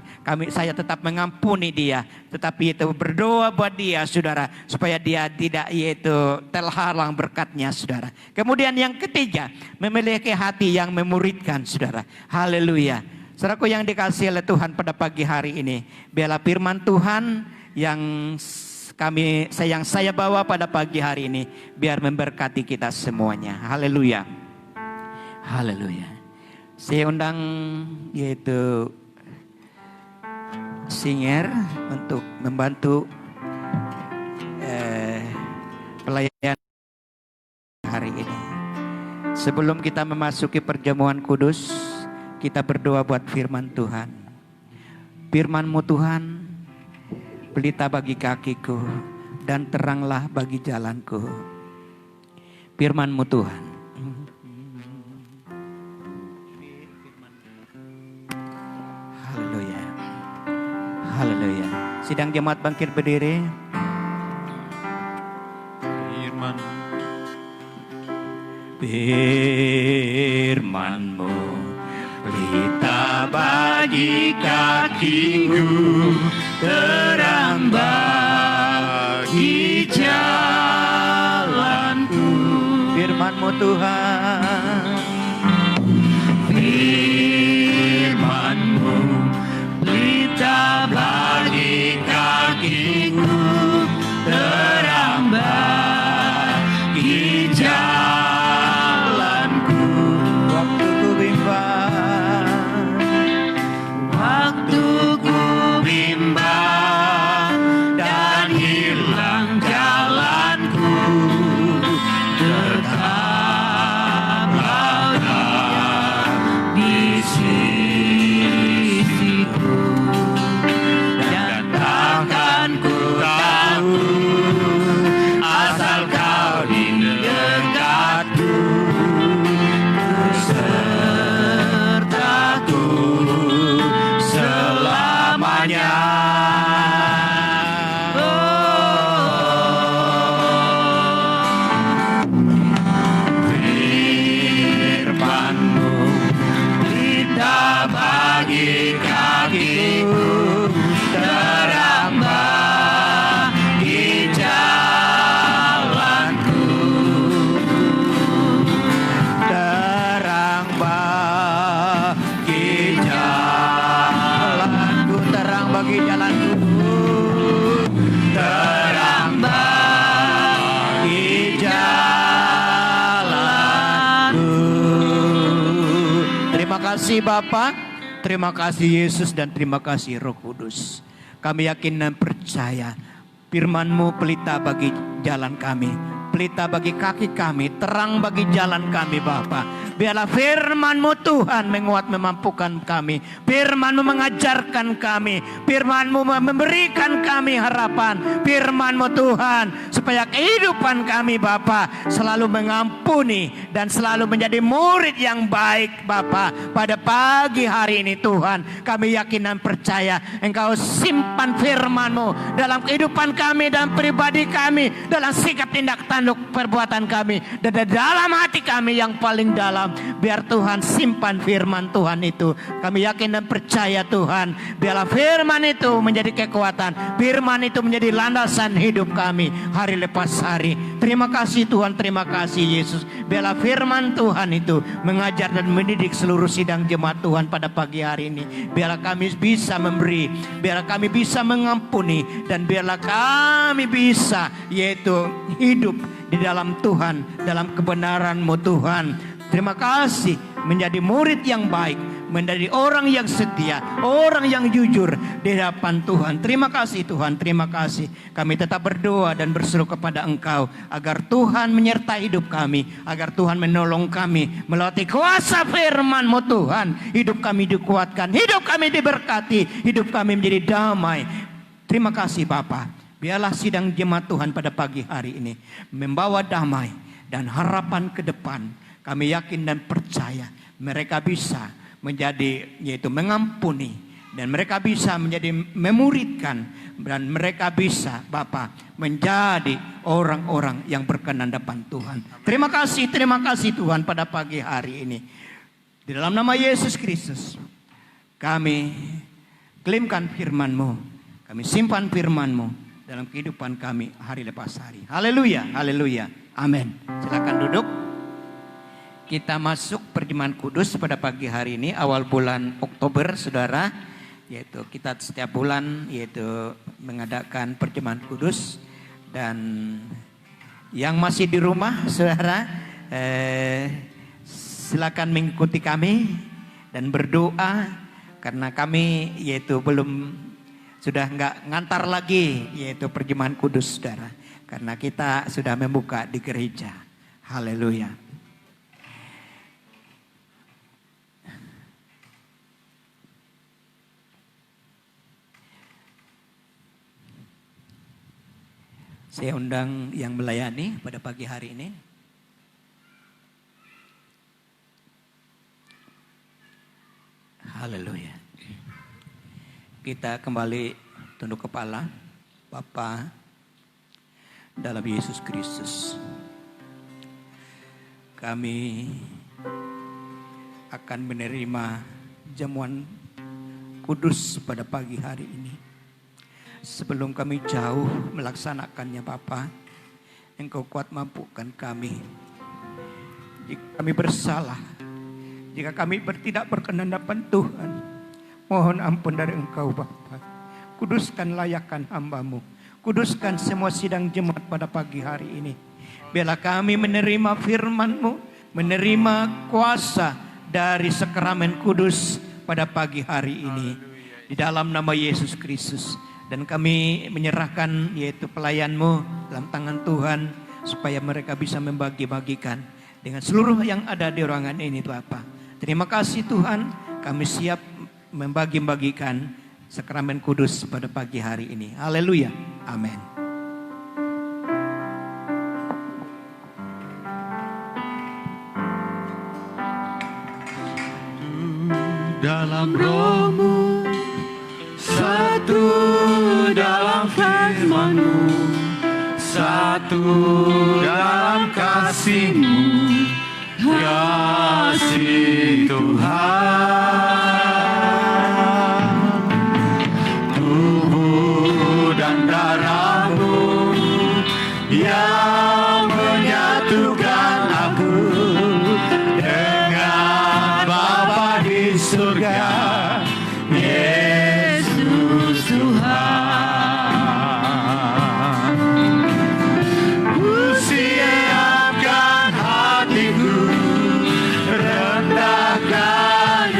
Saya tetap mengampuni dia, tetapi itu berdoa buat dia saudara, supaya dia tidak yaitu terhalang berkatnya saudara. Kemudian yang ketiga, memiliki hati yang memuridkan saudara. Haleluya. Saudaraku yang dikasihi oleh Tuhan, pada pagi hari ini biarlah firman Tuhan yang saya bawa pada pagi hari ini biar memberkati kita semuanya. Haleluya. Haleluya. Saya undang yaitu Singer untuk membantu pelayanan hari ini. Sebelum kita memasuki perjamuan kudus, kita berdoa buat firman Tuhan. Firman-Mu Tuhan, pelita bagi kakiku dan teranglah bagi jalanku. Firman-Mu Tuhan. Haleluya. Haleluya. Sidang jemaat bangkit berdiri. Firman-Mu pelita bagi kakiku, terang bagi jalanku. Firman-Mu Tuhan, firman-Mu pelita bagi kakiku, terang bagi jalanku. Asal kau di dekat kasih Bapa, terima kasih Yesus, dan terima kasih Roh Kudus. Kami yakin dan percaya firman-Mu pelita bagi jalan kami, pelita bagi kaki kami, terang bagi jalan kami Bapa. Biarlah firman-Mu Tuhan menguat memampukan kami, firman-Mu mengajarkan kami, firman-Mu memberikan kami harapan, firman-Mu Tuhan supaya kehidupan kami Bapa selalu mengampuni dan selalu menjadi murid yang baik Bapa. Pada pagi hari ini Tuhan, kami yakin dan percaya Engkau simpan firman-Mu dalam kehidupan kami dan pribadi kami, dalam sikap tindak tanduk perbuatan kami, dan dalam hati kami yang paling dalam. Biar Tuhan simpan firman Tuhan itu. Kami yakin dan percaya Tuhan, biarlah firman itu menjadi kekuatan, firman itu menjadi landasan hidup kami hari lepas hari. Terima kasih Tuhan, terima kasih Yesus. Biarlah firman Tuhan itu mengajar dan mendidik seluruh sidang jemaat Tuhan pada pagi hari ini. Biarlah kami bisa memberi, biarlah kami bisa mengampuni, dan biarlah kami bisa yaitu hidup di dalam Tuhan, dalam kebenaran-Mu Tuhan. Terima kasih menjadi murid yang baik, menjadi orang yang setia, orang yang jujur di hadapan Tuhan. Terima kasih Tuhan, terima kasih. Kami tetap berdoa dan berseru kepada Engkau agar Tuhan menyertai hidup kami, agar Tuhan menolong kami melalui kuasa firman-Mu Tuhan. Hidup kami dikuatkan, hidup kami diberkati, hidup kami menjadi damai. Terima kasih Bapa. Biarlah sidang jemaat Tuhan pada pagi hari ini membawa damai dan harapan ke depan. Kami yakin dan percaya mereka bisa menjadi yaitu mengampuni, dan mereka bisa menjadi memuridkan, dan mereka bisa Bapa menjadi orang-orang yang berkenan depan Tuhan. Terima kasih Tuhan pada pagi hari ini. Di dalam nama Yesus Kristus kami klaimkan firman-Mu, kami simpan firman-Mu dalam kehidupan kami hari lepas hari. Haleluya, haleluya, amin. Silakan duduk. Kita masuk perjamuan kudus pada pagi hari ini, awal bulan Oktober saudara. Yaitu kita setiap bulan yaitu mengadakan perjamuan kudus. Dan yang masih di rumah saudara, silakan mengikuti kami dan berdoa. Karena kami yaitu sudah nggak ngantar lagi yaitu perjamuan kudus saudara. Karena kita sudah membuka di gereja. Haleluya. Saya undang yang melayani pada pagi hari ini. Haleluya. Kita kembali tunduk kepala. Bapa dalam Yesus Kristus, kami akan menerima jamuan kudus pada pagi hari ini. Sebelum kami jauh melaksanakannya Bapa, Engkau kuat mampukan kami. Jika kami bersalah, jika kami tidak berkenan depan Tuhan, mohon ampun dari Engkau Bapa. Kuduskan layakan hamba-Mu, kuduskan semua sidang jemaat pada pagi hari ini. Biarlah kami menerima firman-Mu, menerima kuasa dari sakramen kudus pada pagi hari ini. Di dalam nama Yesus Kristus. Dan kami menyerahkan yaitu pelayan-Mu dalam tangan Tuhan, supaya mereka bisa membagi-bagikan dengan seluruh yang ada di ruangan ini Bapa. Terima kasih Tuhan, kami siap membagi-bagikan sakramen kudus pada pagi hari ini. Haleluya, amin. Dalam Roh-Mu, satu dalam firman-Mu, satu dalam kasih-Mu, kasih Tuhan. Tubuh dan darah-Mu yang menyatukan aku dengan Bapa di surga. Siapkan hatiku, rendahkan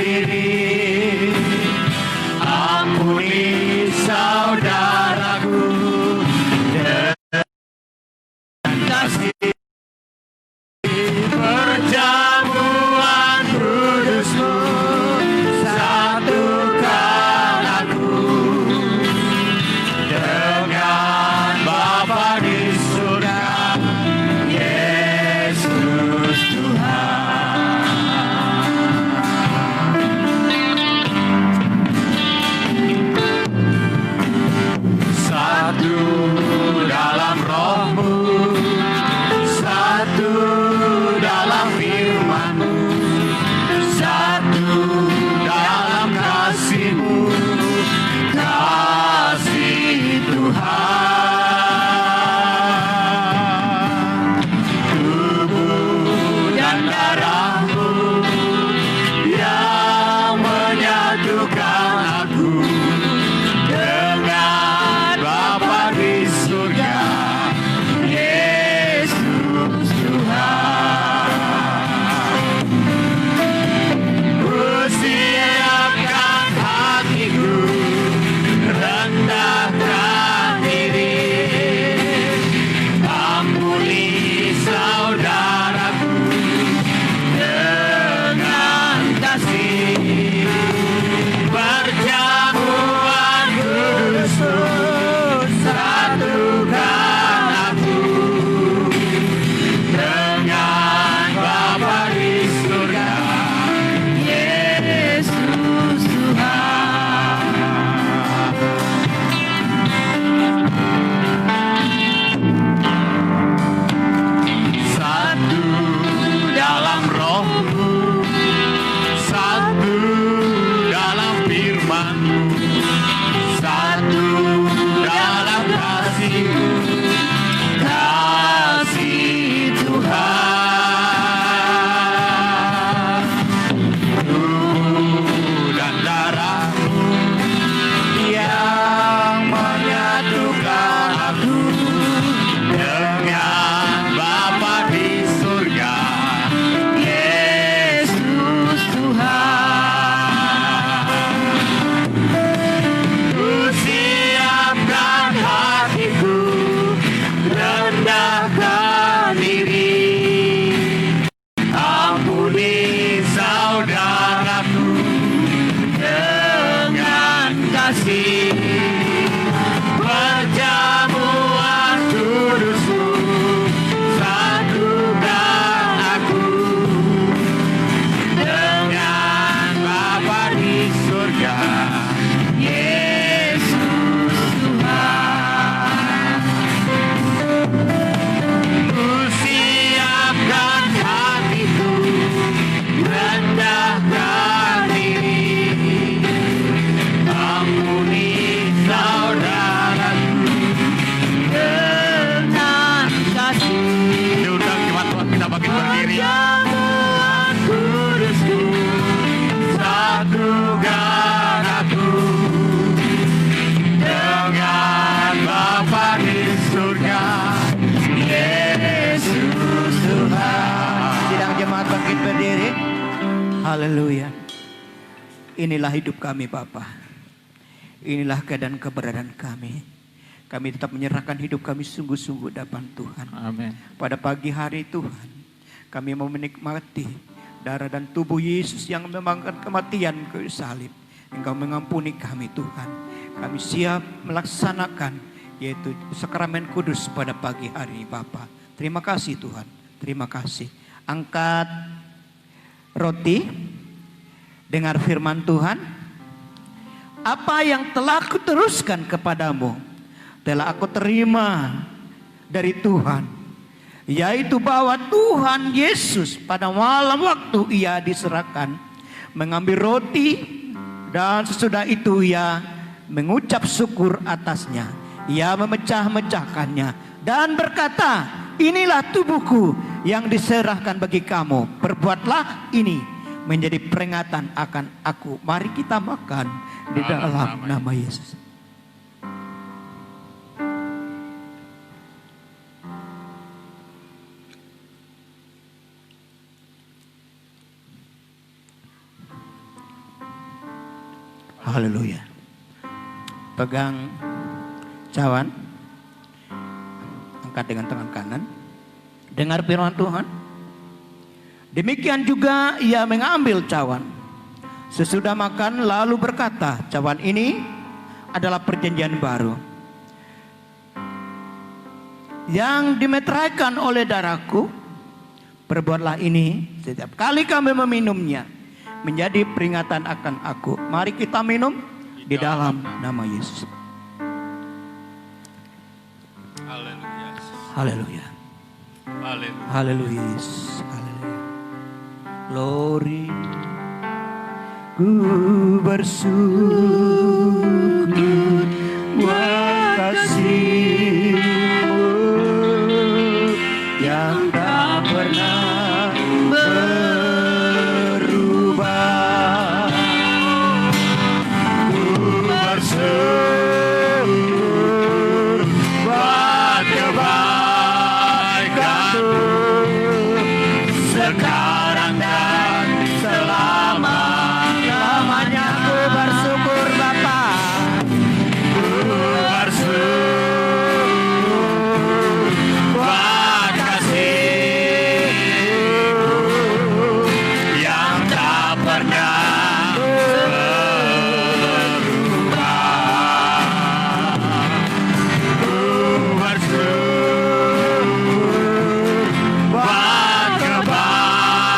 berdiri. Kudusku, satukan aku dengan Bapa di surga, Yesus Tuhan. Sidang jemaat bangkit berdiri. Haleluya. Inilah hidup kami Bapa. Inilah keadaan keberadaan kami. Kami tetap menyerahkan hidup kami sungguh-sungguh depan Tuhan. Amin. Pada pagi hari Tuhan, kami mau menikmati darah dan tubuh Yesus yang memangkan kematian ke salib. Engkau mengampuni kami Tuhan. Kami siap melaksanakan yaitu sakramen kudus pada pagi hari ini Bapa. Terima kasih Tuhan. Terima kasih. Angkat roti. Dengar firman Tuhan. Apa yang telah kuteruskan kepadamu telah aku terima dari Tuhan, yaitu bahwa Tuhan Yesus pada malam waktu ia diserahkan mengambil roti, dan sesudah itu ia mengucap syukur atasnya. Ia memecah-mecahkannya dan berkata, inilah tubuhku yang diserahkan bagi kamu. Perbuatlah ini menjadi peringatan akan aku. Mari kita makan di dalam nama Yesus. Haleluya. Pegang cawan. Angkat dengan tangan kanan. Dengar firman Tuhan. Demikian juga ia mengambil cawan. Sesudah makan lalu berkata, cawan ini adalah perjanjian baru yang dimeteraikan oleh darahku. Perbuatlah ini setiap kali kami meminumnya menjadi peringatan akan aku. Mari kita minum di dalam nama Yesus. Haleluya. Haleluya. Haleluya. Haleluya. Yesus. Haleluya. Glory. Ku bersyukur buat kasih-Mu yang tak pernah berubah. Ku bersyukur buat kebaikan-Mu sekarang dan selama-lamanya. Ku bersyukur Bapa. Ku bersyukur buat kasih-Mu yang tak pernah berubah. Ku bersyukur buat kebaikan-Mu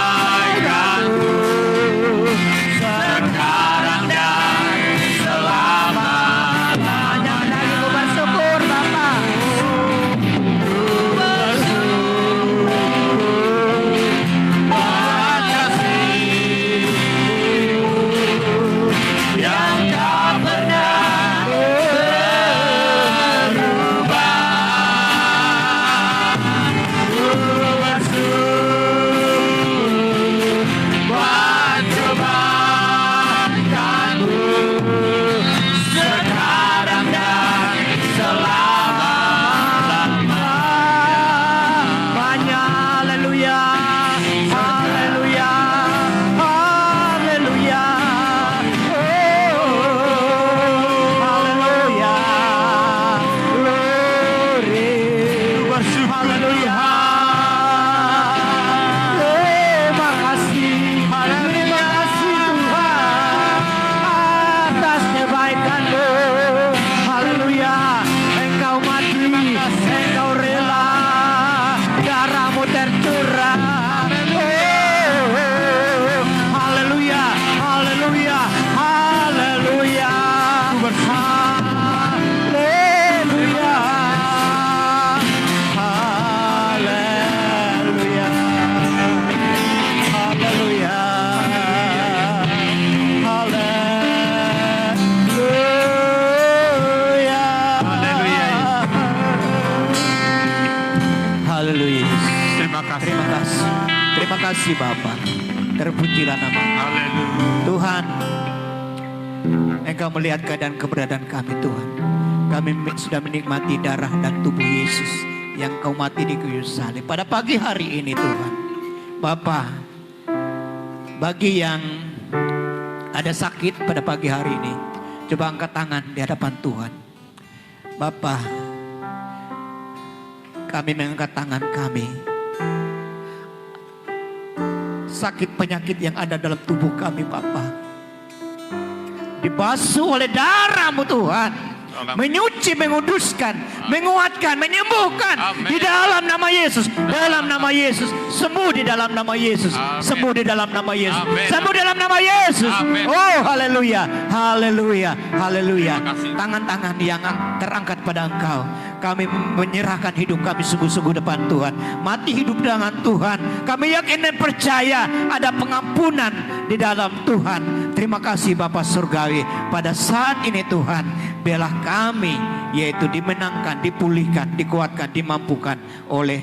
Terima kasih Bapa. Terpujilah nama Haleluya. Tuhan. Engkau melihat keadaan keberadaan kami Tuhan. Kami sudah menikmati darah dan tubuh Yesus yang Kau mati di kayu salib pada pagi hari ini Tuhan. Bapa, bagi yang ada sakit pada pagi hari ini, coba angkat tangan di hadapan Tuhan. Bapa, kami mengangkat tangan kami. Sakit penyakit yang ada dalam tubuh kami Bapa, dibasuh oleh darah-Mu Tuhan. Menyuci, menguduskan, menguatkan, menyembuhkan. Amen. Di dalam nama Yesus. Dalam nama Yesus. Sembuh di dalam nama Yesus. Amen. Sembuh di dalam nama Yesus. Amen. Sembuh dalam nama Yesus. Amen. Oh haleluya. Haleluya. Haleluya. Terima kasih. Tangan-tangan yang terangkat pada Engkau, kami menyerahkan hidup kami sungguh-sungguh depan Tuhan. Mati hidup dengan Tuhan. Kami yakin dan percaya ada pengampunan di dalam Tuhan. Terima kasih Bapa Surgawi. Pada saat ini Tuhan, biarlah kami yaitu dimenangkan, dipulihkan, dikuatkan, dimampukan oleh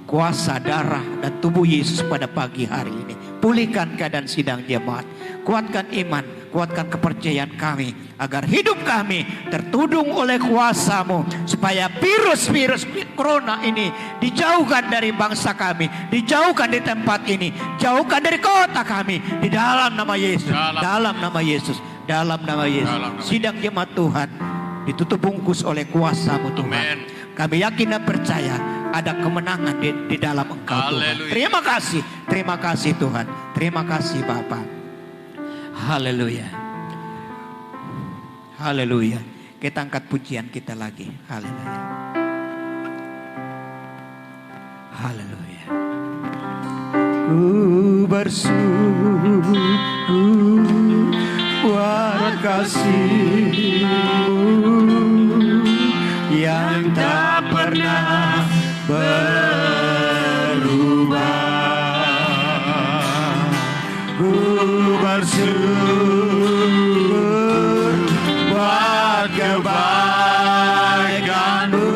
kuasa darah dan tubuh Yesus pada pagi hari ini. Pulihkan keadaan sidang jemaat. Kuatkan iman, kuatkan kepercayaan kami, agar hidup kami tertudung oleh kuasa-Mu, supaya virus-virus corona ini dijauhkan dari bangsa kami, dijauhkan di tempat ini, jauhkan dari kota kami, di dalam nama Yesus, dalam nama Yesus, dalam nama Yesus. Sidang jemaat Tuhan ditutup bungkus oleh kuasa-Mu Tuhan. Amen. Kami yakin dan percaya ada kemenangan di dalam Engkau Tuhan. Haleluya. Terima kasih Tuhan. Terima kasih Bapa. Haleluya. Haleluya. Kita angkat pujian kita lagi. Haleluya. Haleluya. Ku bersyukur buat kasih-Mu yang tak pernah berubah. Ku bersyukur buat kebaikan-Mu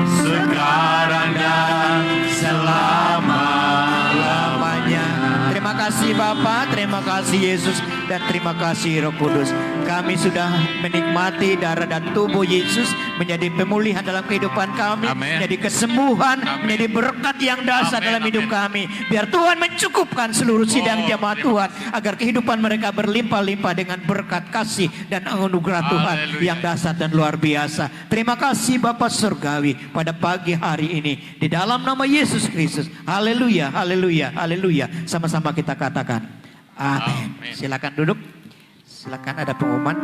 sekarang dan selama-lamanya. Terima kasih Bapa, terima kasih Yesus, dan terima kasih Roh Kudus. Kami sudah menikmati darah dan tubuh Yesus menjadi pemulihan dalam kehidupan kami, Amen. menjadi kesembuhan, Amen. menjadi berkat yang dahsyat Amen, dalam hidup amen. kami. Biar Tuhan mencukupkan seluruh sidang Oh, jemaat terima Tuhan, agar kehidupan mereka berlimpah-limpah dengan berkat kasih dan anugerah Tuhan Haleluya. yang dahsyat dan luar biasa. Terima kasih Bapa Surgawi pada pagi hari ini, di dalam nama Yesus Kristus. Haleluya, haleluya, haleluya. Sama-sama kita katakan amin. Amin. Silakan duduk. Silakan, ada pengumuman.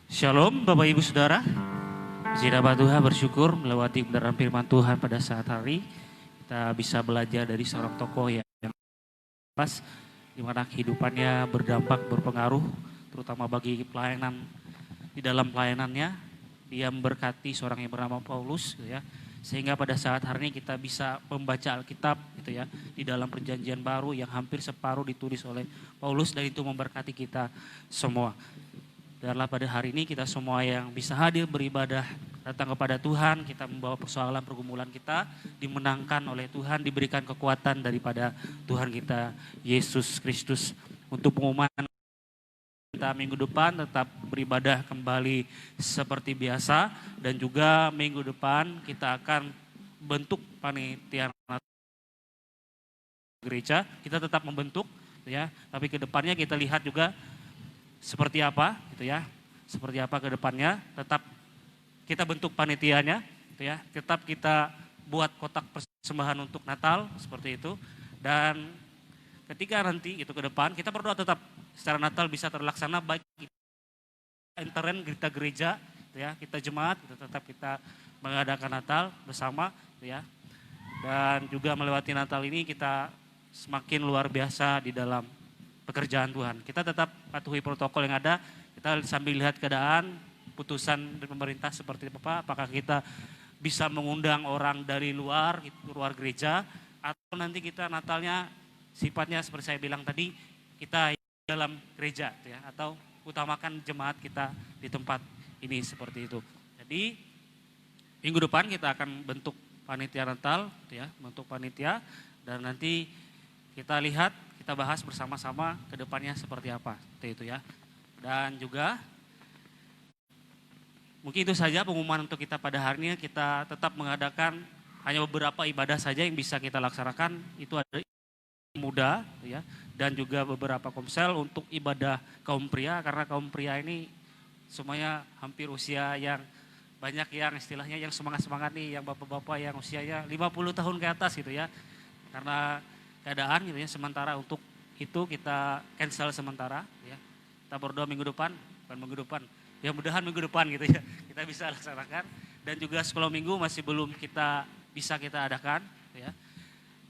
Shalom Bapak Ibu Saudara. Puji nama Tuhan, bersyukur melewati kebenaran firman Tuhan pada saat hari. Kita bisa belajar dari seorang tokoh yang pas, di mana kehidupannya berdampak, berpengaruh, terutama bagi pelayanan. Di dalam pelayanannya, dia memberkati seorang yang bernama Paulus, gitu ya. Sehingga pada saat hari ini kita bisa membaca Alkitab, gitu ya, di dalam perjanjian baru yang hampir separuh ditulis oleh Paulus, dan itu memberkati kita semua. Biarlah pada hari ini kita semua yang bisa hadir beribadah, datang kepada Tuhan, kita membawa persoalan pergumulan kita, dimenangkan oleh Tuhan, diberikan kekuatan daripada Tuhan kita, Yesus Kristus. Untuk pengumuman kita minggu depan tetap beribadah kembali seperti biasa, dan juga minggu depan kita akan bentuk panitia gereja, kita tetap membentuk, ya, tapi ke depannya kita lihat juga seperti apa, gitu ya, seperti apa ke depannya. Tetap kita bentuk panitianya, gitu ya, tetap kita buat kotak persembahan untuk Natal seperti itu, dan ketika nanti itu ke depan kita berdoa tetap secara Natal bisa terlaksana, baik intern kita gereja, gitu ya, kita jemaat, gitu, tetap kita mengadakan Natal bersama, gitu ya, dan juga melewati Natal ini kita semakin luar biasa di dalam pekerjaan Tuhan. Kita tetap patuhi protokol yang ada, kita sambil lihat keadaan, putusan dari pemerintah seperti apa, apakah kita bisa mengundang orang dari luar gereja, atau nanti kita Natalnya sifatnya seperti saya bilang tadi, kita dalam gereja, ya, atau utamakan jemaat kita di tempat ini seperti itu. Jadi minggu depan kita akan bentuk panitia Natal, ya, bentuk panitia, dan nanti kita lihat, kita bahas bersama-sama ke depannya seperti apa, seperti itu ya. Dan juga mungkin itu saja pengumuman untuk kita pada hari ini. Kita tetap mengadakan hanya beberapa ibadah saja yang bisa kita laksanakan. Itu ada muda, ya, dan juga beberapa komsel untuk ibadah kaum pria, karena kaum pria ini semuanya hampir usia yang banyak yang istilahnya yang semangat-semangat nih, yang bapak-bapak yang usianya 50 tahun ke atas gitu ya. Karena keadaan gitu ya, sementara untuk itu kita cancel sementara ya. Kita berdoa minggu depan, bukan minggu depan, ya mudahan minggu depan gitu ya, kita bisa laksanakan. Dan juga sekolah minggu masih belum bisa kita adakan ya.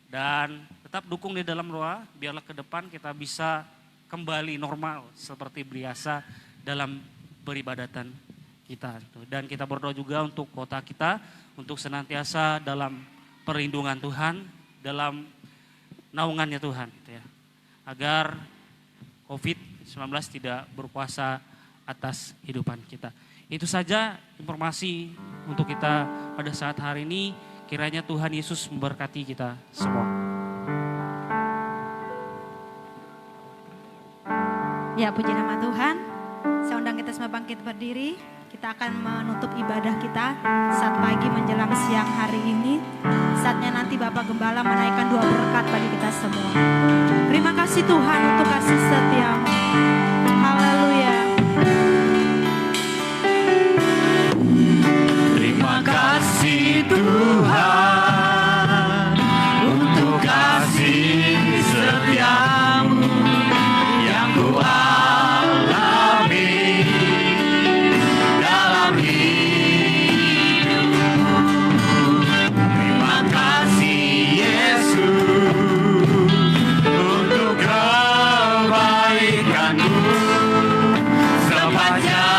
Dan tetap dukung di dalam doa, biarlah ke depan kita bisa kembali normal seperti biasa dalam peribadatan kita. Dan kita berdoa juga untuk kota kita, untuk senantiasa dalam perlindungan Tuhan, dalam naungannya Tuhan gitu ya. Agar COVID-19 tidak berkuasa atas kehidupan kita. Itu saja informasi untuk kita pada saat hari ini. Kiranya Tuhan Yesus memberkati kita semua. Ya, puji nama Tuhan. Saya undang kita semua bangkit berdiri. Kita akan menutup ibadah kita saat pagi menjelang siang hari ini. Saatnya nanti Bapak Gembala menaikkan 2 berkat bagi kita semua. Terima kasih Tuhan untuk kasih setia-Mu. Haleluya. Terima kasih Tuhan untuk kasih setia-Mu yang ku alami dalam hidupku. Terima kasih Yesus untuk kebaikan-Mu sepanjang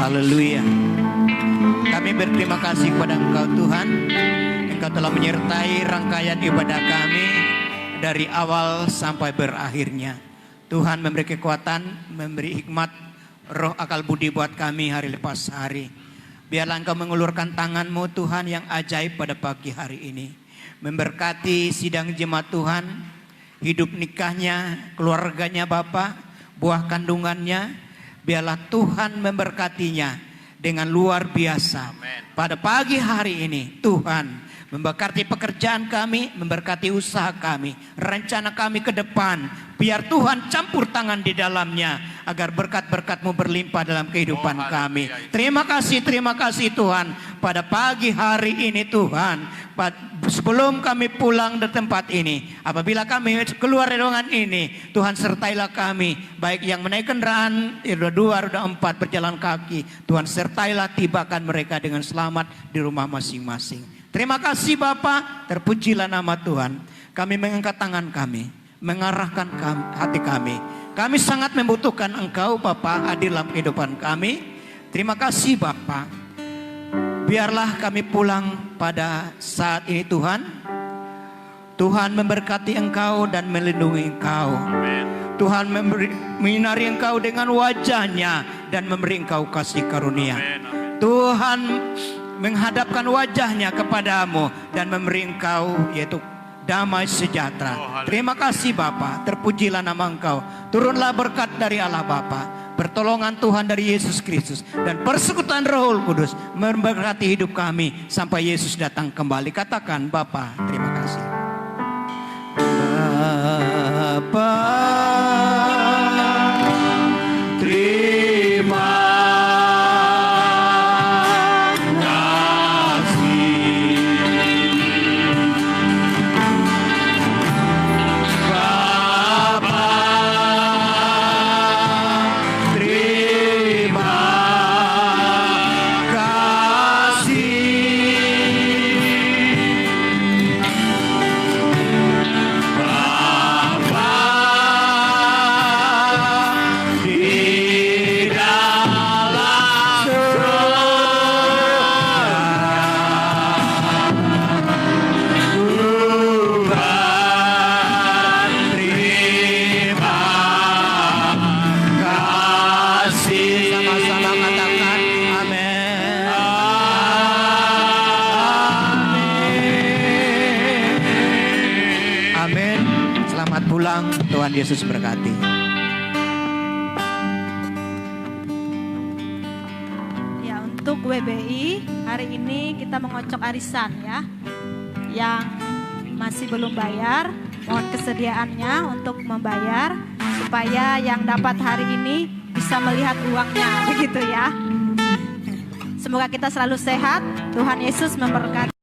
Haleluya. Kami berterima kasih kepada Engkau Tuhan. Engkau telah menyertai rangkaian ibadah kami dari awal sampai berakhirnya. Tuhan memberi kekuatan, memberi hikmat, roh akal budi buat kami hari lepas hari. Biarlah Engkau mengulurkan tangan-Mu Tuhan yang ajaib pada pagi hari ini. Memberkati sidang jemaat Tuhan, hidup nikahnya, keluarganya Bapa, buah kandungannya. Biarlah Tuhan memberkatinya dengan luar biasa. Pada pagi hari ini Tuhan memberkati pekerjaan kami, memberkati usaha kami, rencana kami ke depan. Biar Tuhan campur tangan di dalamnya, agar berkat-berkat-Mu berlimpah dalam kehidupan kami. Terima kasih Tuhan. Pada pagi hari ini Tuhan, sebelum kami pulang dari tempat ini, apabila kami keluar dari ruangan ini, Tuhan sertailah kami, baik yang menaik kendaraan, roda 2, roda 4, berjalan kaki. Tuhan sertailah, tibakan mereka dengan selamat di rumah masing-masing. Terima kasih Bapa, terpujilah nama Tuhan. Kami mengangkat tangan kami, mengarahkan hati kami. Kami sangat membutuhkan Engkau Bapa hadir dalam kehidupan kami. Terima kasih Bapa. Biarlah kami pulang pada saat ini Tuhan. Tuhan memberkati Engkau dan melindungi Engkau. Tuhan menyinari Engkau dengan wajahnya dan memberi Engkau kasih karunia. Tuhan menghadapkan wajahnya kepadamu dan memberi Engkau yaitu damai sejahtera. Terima kasih Bapa, terpujilah nama Engkau. Turunlah berkat dari Allah Bapa, pertolongan Tuhan dari Yesus Kristus, dan persekutuan Roh Kudus memberkati hidup kami sampai Yesus datang kembali. Katakan Bapa, terima kasih. Bapa, terima Tuhan Yesus berkati. Ya, untuk WBI hari ini kita mengocok arisan ya. Yang masih belum bayar, mohon kesediaannya untuk membayar supaya yang dapat hari ini bisa melihat uangnya, begitu ya. Semoga kita selalu sehat. Tuhan Yesus memberkati.